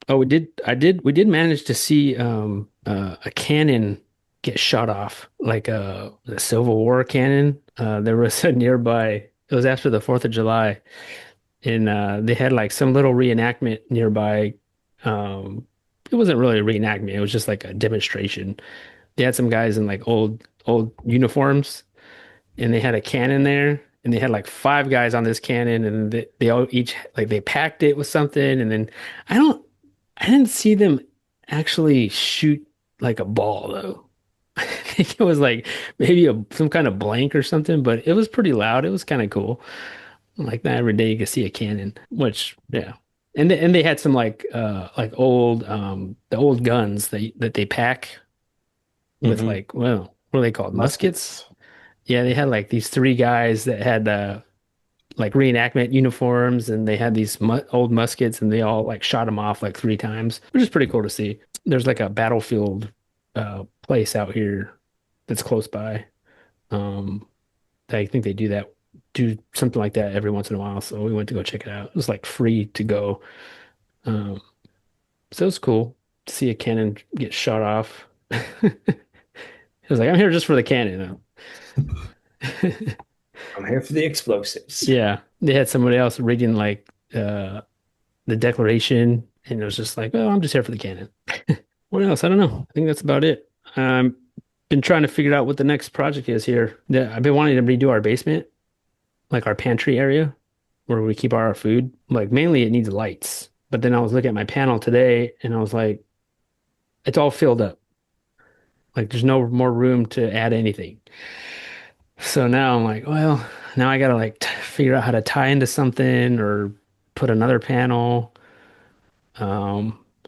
Oh, we did manage to see a cannon get shot off, like the Civil War cannon. There was a nearby. It was after the 4th of July, and they had like some little reenactment nearby. Um, it wasn't really a reenactment. It was just like a demonstration. They had some guys in like old uniforms, and they had a cannon there, and they had like 5 guys on this cannon, and they all each like they packed it with something, and then I don't, I didn't see them actually shoot like a ball though. I think it was like maybe some kind of blank or something, but it was pretty loud. It was kind of cool. Like not every day you could see a cannon, which yeah. And they had some like old the old guns that they pack with Hmm. like, well, what are they called? Muskets? Muskets. Yeah, they had like these 3 guys that had like reenactment uniforms and they had these mu old muskets and they all like shot them off like 3 times, which is pretty cool to see. There's like a battlefield place out here that's close by. Um, I think they do something like that every once in a while. So we went to go check it out. It was like free to go. Um, so it was cool to see a cannon get shot off. It was like, I'm here just for the cannon. I'm here for the explosives. Yeah, they had somebody else reading like the Declaration, and it was just like, oh, I'm just here for the cannon. What else? I don't know. I think that's about it. Been trying to figure out what the next project is here. I've been wanting to redo our basement, like our pantry area where we keep our food. Like mainly it needs lights. But then I was looking at my panel today and I was like, it's all filled up. Like there's no more room to add anything. So now I'm like, well, now I gotta like figure out how to tie into something or put another panel.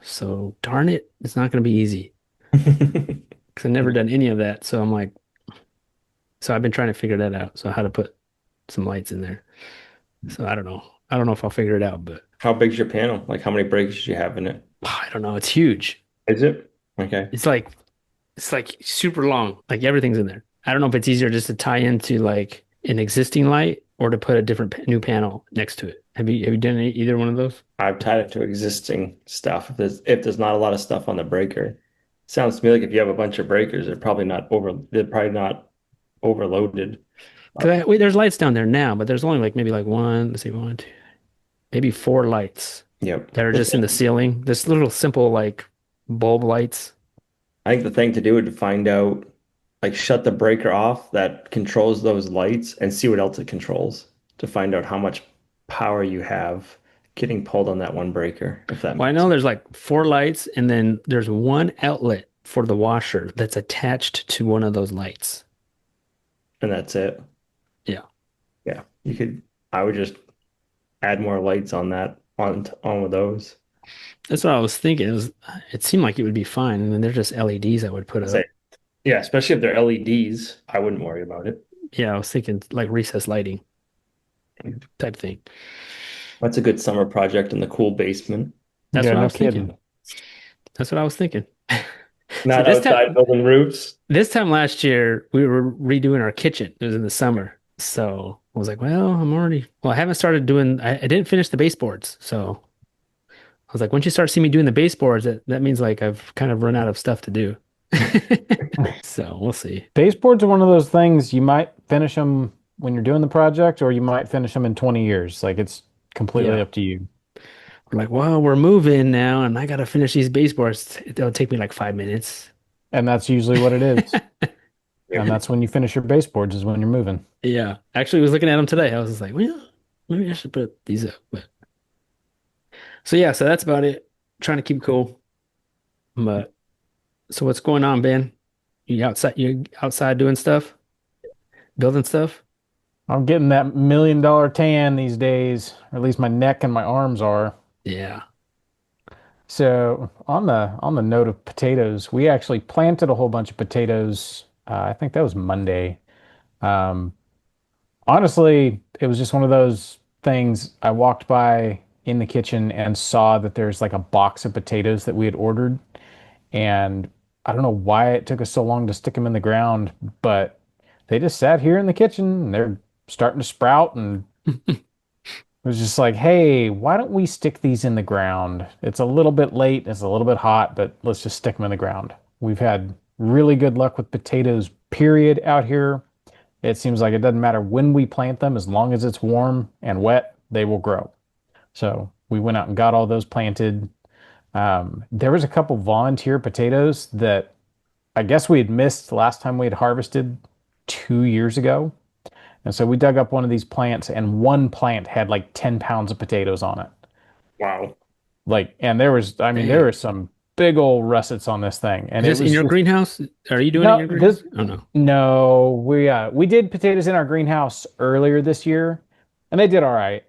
So darn it, it's not going to be easy because I've never done any of that. So I'm like, so I've been trying to figure that out. So how to put some lights in there. So I don't know. I don't know if I'll figure it out, but How big's your panel? Like how many breakers do you have in it? I don't know. It's huge. Is it? Okay. It's like super long. Like everything's in there. I don't know if it's easier just to tie into like an existing light or to put a different new panel next to it. Have you done either one of those? I've tied it to existing stuff. If there's not a lot of stuff on the breaker, sounds to me like if you have a bunch of breakers, they're probably not overloaded. Because wait, there's lights down there now, but there's only like maybe like one, let's see, one, two, maybe four lights Yep. that are just in the ceiling. This little simple like bulb lights. I think the thing to do would to find out, like shut the breaker off that controls those lights and see what else it controls to find out how much power you have getting pulled on that one breaker, if that Well, I makes know sense. there's like four lights, and then there's one outlet for the washer that's attached to one of those lights. And that's it. Yeah. Yeah. I would just add more lights on on with those. That's what I was thinking. It seemed like it would be fine, and then they're just LEDs I would put I say, up. yeah, especially if they're LEDs, I wouldn't worry about it. Yeah, I was thinking like recessed lighting type thing. That's a good summer project in the cool basement. That's Yeah, what I no was thinking. kidding. That's what I was thinking. See, Not outside building roofs. this time last year, we were redoing our kitchen. It was in the summer. So I was like, well, I haven't started doing, I didn't finish the baseboards. So I was like, once you start seeing me doing the baseboards, that means like I've kind of run out of stuff to do. So we'll see. Baseboards are one of those things you might finish them when you're doing the project, or you might finish them in 20 years. Like it's completely Yeah. up to you. We're like, well, we're moving now and I got to finish these baseboards. It'll take me like 5 minutes. And that's usually what it is. Yeah. And that's when you finish your baseboards is when you're moving. Yeah. Actually, I was looking at them today. I was just like, well, maybe I should put these up. But so yeah, so that's about it. Trying to keep cool. But so what's going on, Ben? You outside doing stuff, building stuff? I'm getting that $1 million tan these days, or at least my neck and my arms are. Yeah. So on the note of potatoes, we actually planted a whole bunch of potatoes. I think that was Monday. Um, Honestly, it was just one of those things. I walked by in the kitchen and saw that there's like a box of potatoes that we had ordered, and I don't know why it took us so long to stick them in the ground, but they just sat here in the kitchen and they're starting to sprout, and it was just like, hey, why don't we stick these in the ground? It's a little bit late, it's a little bit hot, but let's just stick them in the ground. We've had really good luck with potatoes, period, out here. It seems like it doesn't matter when we plant them, as long as it's warm and wet, they will grow. So we went out and got all those planted. There was a couple volunteer potatoes that I guess we had missed last time we had harvested 2 years ago. And so we dug up one of these plants, and one plant had like 10 pounds of potatoes on it. Wow. Like, and there was, I mean, there Dang. were some big old russets on this thing. And Is it this in was your just, greenhouse? Are you doing it in no, your greenhouse? this, Oh no. no, we did potatoes in our greenhouse earlier this year, and they did all right.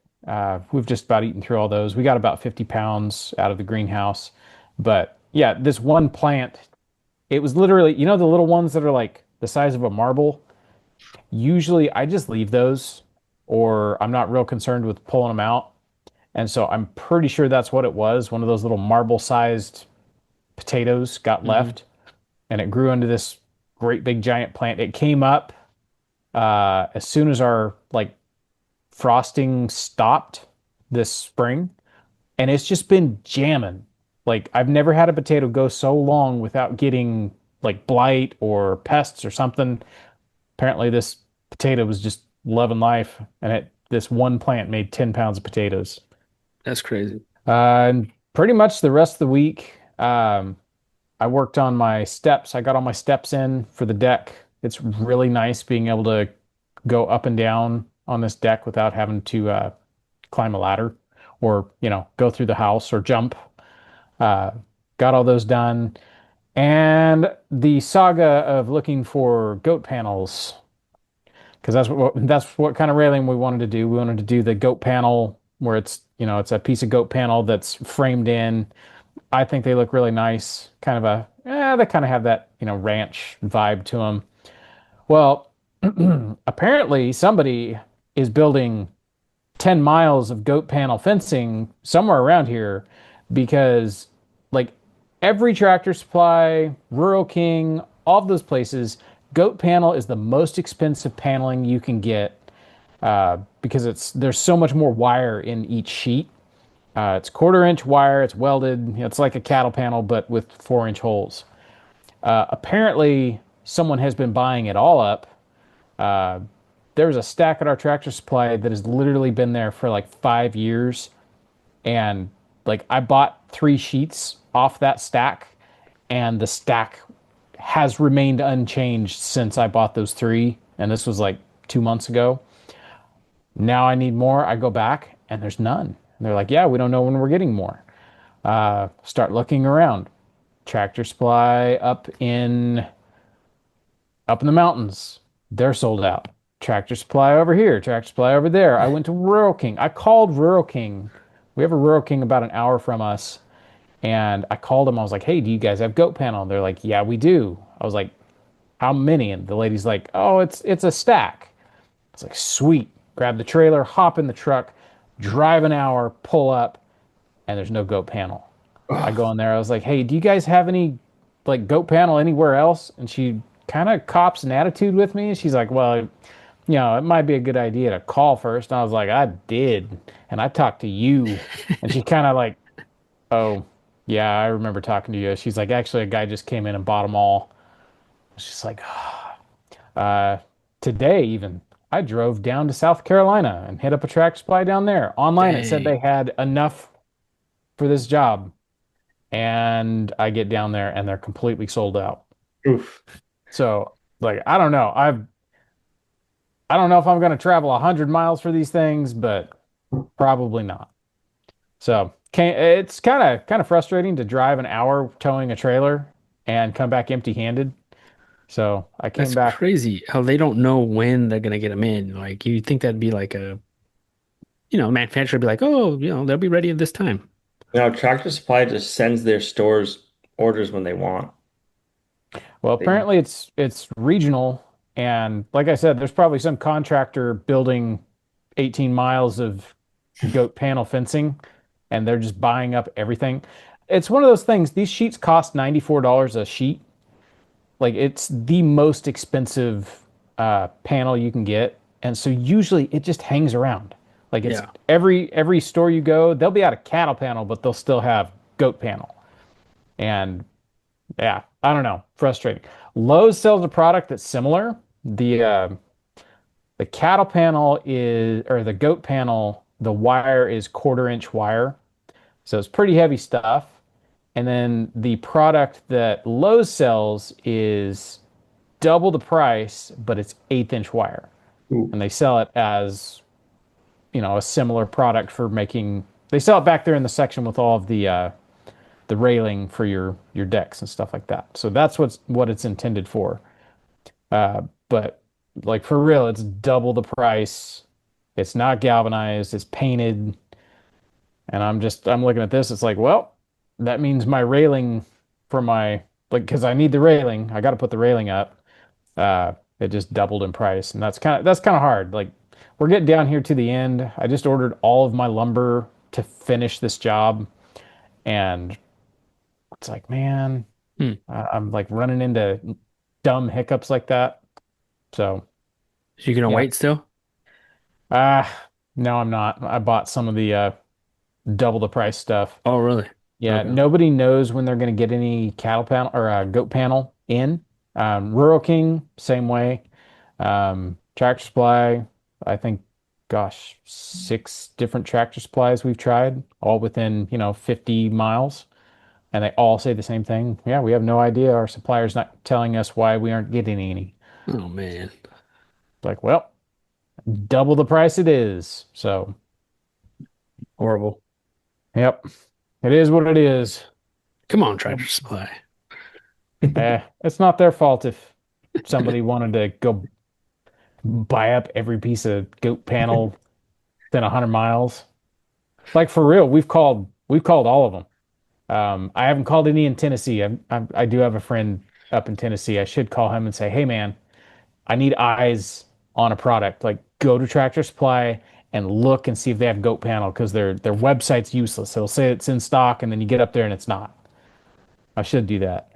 We've just about eaten through all those. We got about 50 pounds out of the greenhouse. But yeah, this one plant, it was literally, you know, the little ones that are like the size of a marble? Usually I just leave those, or I'm not real concerned with pulling them out. And so I'm pretty sure that's what it was. One of those little marble sized potatoes got Hmm. left, and it grew into this great big giant plant. It came up as soon as our like frosting stopped this spring, and it's just been jamming. Like I've never had a potato go so long without getting like blight or pests or something. Apparently this potato was just loving life, and it this one plant made 10 pounds of potatoes. That's crazy. And pretty much the rest of the week, I worked on my steps. I got all my steps in for the deck. It's really nice being able to go up and down on this deck without having to climb a ladder or, you know, go through the house or jump. Uh, got all those done. And the saga of looking for goat panels, because that's what kind of railing we wanted to do. We wanted to do the goat panel where it's, it's a piece of goat panel that's framed in. I think they look really nice. They kind of have that, ranch vibe to them. Well, apparently somebody is building 10 miles of goat panel fencing somewhere around here because, like, every Tractor Supply, Rural King, all of those places, goat panel is the most expensive paneling you can get because there's so much more wire in each sheet. It's quarter-inch wire. It's welded. It's like a cattle panel, but with 4-inch holes. Apparently, someone has been buying it all up. Uh, there's a stack at our Tractor Supply that has literally been there for like 5 years, and like I bought 3 sheets off that stack, and the stack has remained unchanged since I bought those three, and this was like 2 months ago. Now I need more. I go back, and there's none. And they're like, "Yeah, we don't know when we're getting more." Start looking around. Tractor Supply up in the mountains, they're sold out. Tractor Supply over here, Tractor Supply over there. I went to Rural King. I called Rural King. We have a Rural King about an hour from us, and I called them. I was like, "Hey, do you guys have goat panel?" They're like, "Yeah, we do." I was like, "How many?" And the lady's like, "Oh, it's a stack." It's like, "Sweet." Grab the trailer, hop in the truck, drive an hour, pull up, and there's no goat panel. I go in there. I was like, "Hey, do you guys have any like goat panel anywhere else?" And she kind of cops an attitude with me. She's like, "Well, it might be a good idea to call first." And I was like, "I did, and I talked to you." And she kind of like, "Oh, yeah, I remember talking to you." She's like, "Actually, a guy just came in and bought them all." She's like, uh, "Today even." I drove down to South Carolina and hit up a track supply down there. Online, it said Dang. they had enough for this job. And I get down there and they're completely sold out. Oof. So, like, I don't know. I don't know if I'm going to travel 100 miles for these things, but probably not. So, it's kind of frustrating to drive an hour towing a trailer and come back empty-handed. So, I came That's back. crazy how they don't know when they're gonna get them in. Like you think that'd be like manufacturer would be like, oh, they'll be ready at this time. Tractor Supply just sends their stores orders when they want. Well, They, apparently it's regional, and like I said, there's probably some contractor building 18 miles of goat panel fencing, and they're just buying up everything. It's one of those things. These sheets cost $94 a sheet. Like it's the most expensive panel you can get, and so usually it just hangs around. Like it's Yeah, every store you go, they'll be out of cattle panel, but they'll still have goat panel. And yeah, I don't know. Frustrating. Lowe's sells a product that's similar. The cattle panel is, or the goat panel, the wire is quarter-inch wire. So it's pretty heavy stuff. And then the product that Lowe's sells is double the price, but it's 1/8 inch wire. ooh, And they sell it as, a similar product for making, they sell it back there in the section with all of the railing for your decks and stuff like that. So that's what it's intended for. But like for real, it's double the price. It's not galvanized, it's painted. And I'm looking at this, it's like, well, that means my railing for my like because I need the railing. I got to put the railing up. It just doubled in price. And that's kind of hard. Like we're getting down here to the end. I just ordered all of my lumber to finish this job. And it's like, man, Hmm. I'm like running into dumb hiccups like that. So, So you're gonna yeah. wait still? No, I'm not. I bought some of the double the price stuff. Oh, really? Yeah, Okay. nobody knows when they're going to get any cattle panel or goat panel in. Rural King, same way. Tractor Supply, I think, gosh, 6 different Tractor Supplies we've tried, all within, 50 miles. And they all say the same thing. Yeah, we have no idea. Our supplier's not telling us why we aren't getting any. Oh man, Like, well, double the price it is. So, horrible. yep, it is what it is. Come on, Tractor Supply. It's not their fault if somebody wanted to go buy up every piece of goat panel within 100 miles. Like for real, we've called all of them. I haven't called any in Tennessee. I do have a friend up in Tennessee. I should call him and say, "Hey, man, I need eyes on a product. Like, go to Tractor Supply and look and see if they have goat panel because their website's useless. It'll say it's in stock, and then you get up there and it's not. I should do that.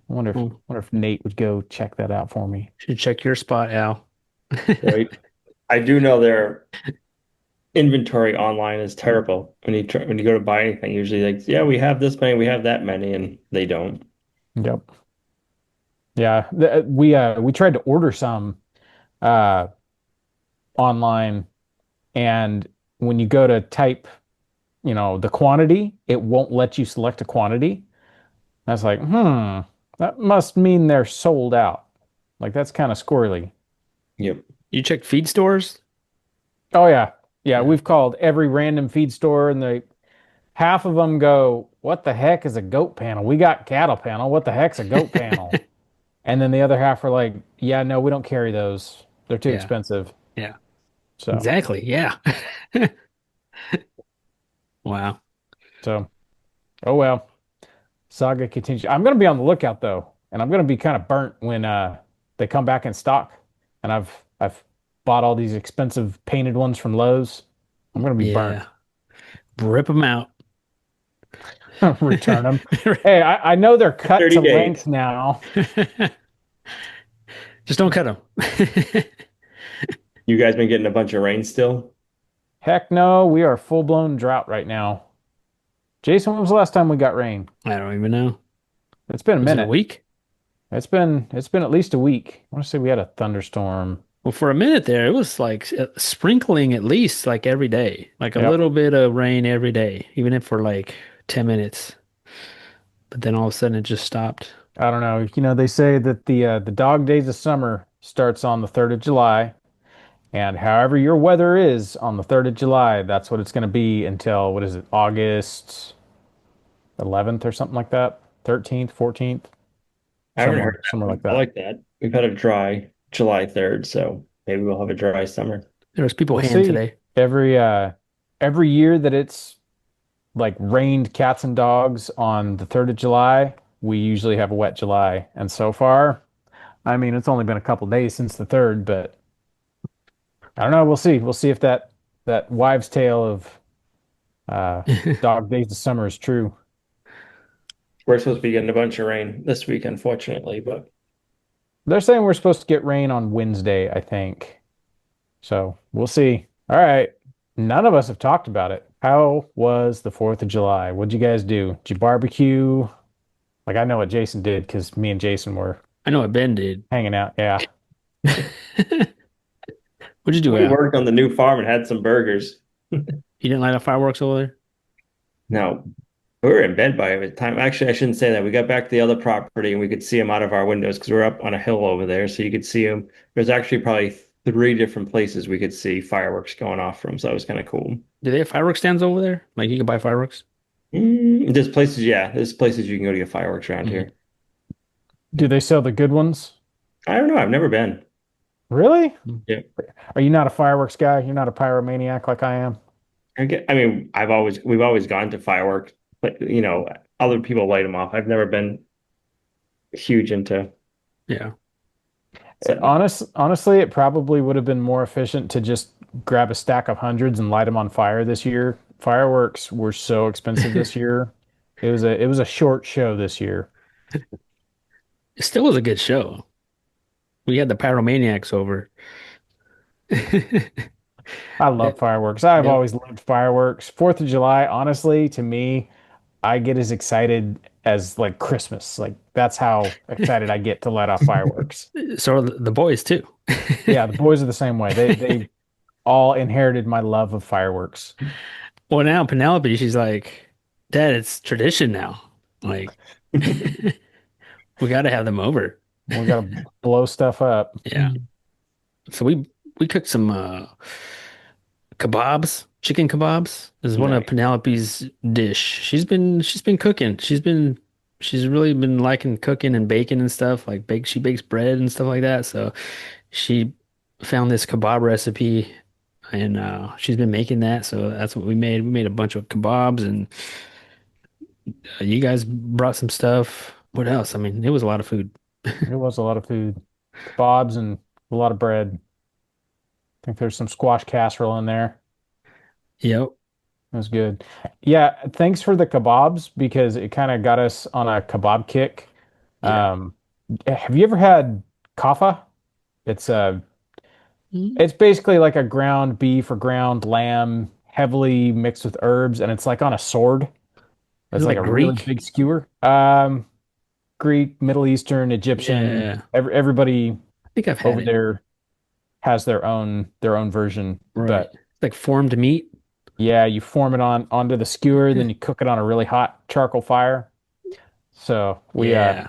Well, Wonder if Nate would go check that out for me. should check your spot, Al. Right. I do know their inventory online is terrible. When you go to buy anything, usually like, yeah, we have this many, we have that many, and they don't. Yep. Yeah. We tried to order some uh online, and when you go to type, the quantity, it won't let you select a quantity. I was like, that must mean they're sold out. Like that's kind of squirrely. Yep. You check feed stores? Oh yeah. Yeah, Yeah. we've called every random feed store and they half of them go, "What the heck is a goat panel? We got cattle panel. What the heck's a goat panel?" And then the other half are like, "Yeah, no, we don't carry those. They're too Yeah. expensive." Yeah. So, Exactly. Yeah. Wow. so, oh well. Saga continues. I'm going to be on the lookout though, and I'm going to be kind of burnt when they come back in stock. And I've bought all these expensive painted ones from Lowe's. I'm going to be burnt. Yeah. Rip them out. Return them. Hey, I know they're cut 30 to length days. now. Just don't cut them. You guys been getting a bunch of rain still? Heck no, we are full blown drought right now. Jason, when was the last time we got rain? I don't even know. It's been a Was it a minute. week? It's been at least a week. I want to say we had a thunderstorm. Well, for a minute there, it was like sprinkling at least like every day, like a Yep. little bit of rain every day, even if for like 10 minutes. But then all of a sudden it just stopped. I don't know. They say that the dog days of summer starts on the 3rd of July, and however your weather is on the 3rd of July, that's what it's going to be until what is it, August 11th or something like that? 13th, 14th, I haven't heard somewhere that like one. I that. like that. We've had a dry July 3rd, so maybe we'll have a dry summer. There was people We'll hand see. today. Every year that it's like rained cats and dogs on the 3rd of July, we usually have a wet July. And so far, I mean, it's only been a couple days since the 3rd, but I don't know. We'll see. We'll see if that wives' tale of uh, dog days of summer is true. We're supposed to be getting a bunch of rain this week, unfortunately, but They're saying we're supposed to get rain on Wednesday, I think. So we'll see. All right. None of us have talked about it. How was the 4th of July? What'd you guys do? Did you barbecue? Like I know what Jason did because me and Jason were I know what Ben did. hanging out. Yeah. What'd you do, we Al? worked on the new farm and had some burgers. You didn't light up fireworks over there? Now, we were in bed by the time. Actually, I shouldn't say that. We got back to the other property and we could see them out of our windows because we're up on a hill over there. So you could see them. There's actually probably three different places we could see fireworks going off from. So that was kind of cool. Do they have fireworks stands over there? Like you can buy fireworks? There's places, yeah, there's places you can go to get fireworks around Mhm. here. Do they sell the good ones? I don't know. I've never been. Really? Yeah. Are you not a fireworks guy? You're not a pyromaniac like I am? I mean, we've always gone to fireworks, but other people light them off. I've never been huge into Yeah. setting up. Honestly, it probably would have been more efficient to just grab a stack of hundreds and light them on fire this year. Fireworks were so expensive this year. It was a short show this year. It still was a good show. We had the pyromaniacs over. I They, love fireworks. I've they, always loved fireworks. 4th of July, honestly, to me, I get as excited as like Christmas. Like that's how excited I get to let off fireworks. so are the boys too. Yeah, the boys are the same way. They all inherited my love of fireworks. Well, now Penelope, she's like, Dad, it's tradition now. Like, we got to have them over. We gotta blow stuff up. Yeah. So we cooked some kebabs, chicken kebabs. This is one of Nice. Penelope's dish. She's been cooking. She's really been liking cooking and baking and stuff. Like she bakes bread and stuff like that. So she found this kebab recipe and she's been making that, so that's what we made. We made a bunch of kebabs, and you guys brought some stuff. What else? I mean, it was a lot of food. It was a lot of food, kebabs and a lot of bread. I think there's some squash casserole in there. Yep. It was good. Yeah, thanks for the kebabs because it kind of got us on a kebab kick. Yeah. Um, have you ever had kaffa? It's Mm. it's basically like a ground beef or ground lamb, heavily mixed with herbs, and it's like on a sword. Is It's it like like a really Greek? big skewer. Greek, Middle Eastern, Egyptian, Yeah. everybody I think I've had over it. there has their own version. Right. But Like formed meat. yeah, you form it onto the skewer, then you cook it on a really hot charcoal fire. So Yeah.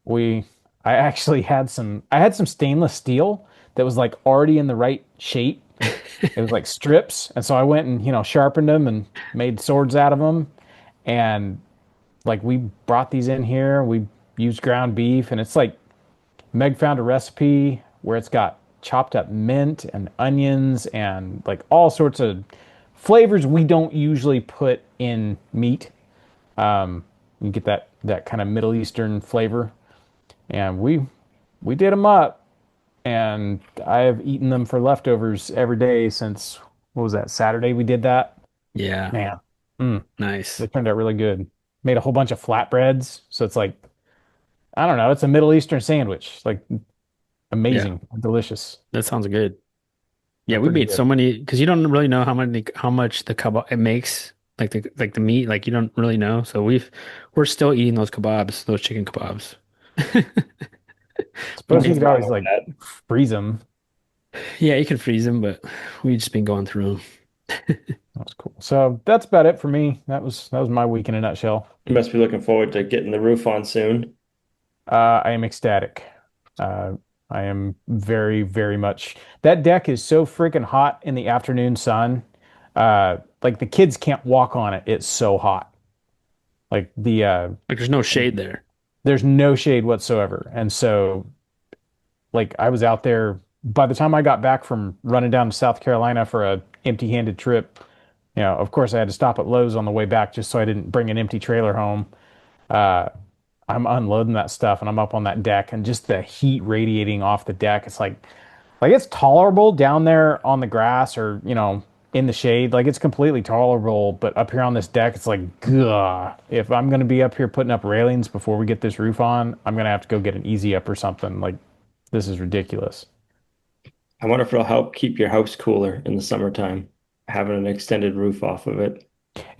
we I actually had some stainless steel that was like already in the right shape. It was like strips, and so I went and sharpened them and made swords out of them. And like we brought these in here. We used ground beef, and it's like Meg found a recipe where it's got chopped up mint and onions and like all sorts of flavors we don't usually put in meat. You get that kind of Middle Eastern flavor, and we did them up, and I have eaten them for leftovers every day since what was that Saturday we did that. Yeah. Man, mm, Nice. they turned out really good. Made a whole bunch of flatbreads, so it's like I don't know, it's a Middle Eastern sandwich, like Yeah. amazing, delicious. That sounds good. Yeah, They're we pretty made good. so many because you don't really know how much the kebab it makes, like the meat, like you don't really know. So we're still eating those kebabs, those chicken kebabs. We Suppose you made, Nothing could wrong always with like that. freeze them. yeah, you can freeze them, but we just been going through them. That's cool. So that's about it for me. That was my week in a nutshell. You must be looking forward to getting the roof on soon. I am ecstatic. Uh, I am very, very much. That deck is so freaking hot in the afternoon sun. Like the kids can't walk on it. It's so hot. Like Like there's no shade there. there's no shade whatsoever. And so like I was out there by the time I got back from running down to South Carolina for a empty-handed trip. Of course I had to stop at Lowe's on the way back just so I didn't bring an empty trailer home. Uh, I'm unloading that stuff and I'm up on that deck and just the heat radiating off the deck. It's like it's tolerable down there on the grass or, in the shade. Like it's completely tolerable, but up here on this deck, it's like, gah. If I'm gonna be up here putting up railings before we get this roof on, I'm gonna have to go get an easy up or something. Like this is ridiculous. I wonder if it'll help keep your house cooler in the summertime, having an extended roof off of it.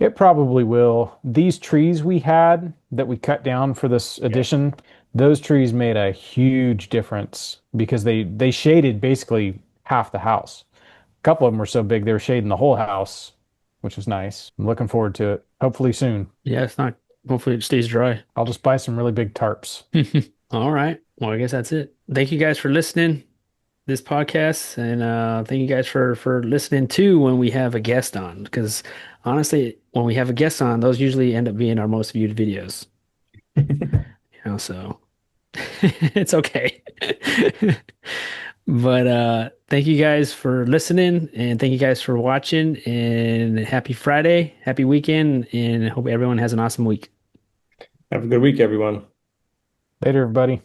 It probably will. These trees we had that we cut down for this Yeah. addition, those trees made a huge difference because they shaded basically half the house. A couple of them were so big they were shading the whole house, which was nice. I'm looking forward to it. Hopefully soon. Yeah, it's not. Hopefully it stays dry. I'll just buy some really big tarps. All right. Well, I guess that's it. Thank you guys for listening this podcast, and thank you guys for listening too when we have a guest on. Because honestly, when we have a guest on, those usually end up being our most viewed videos. So it's okay. But thank you guys for listening, and thank you guys for watching, and happy Friday, happy weekend, and I hope everyone has an awesome week. Have a good week, everyone. Later, everybody.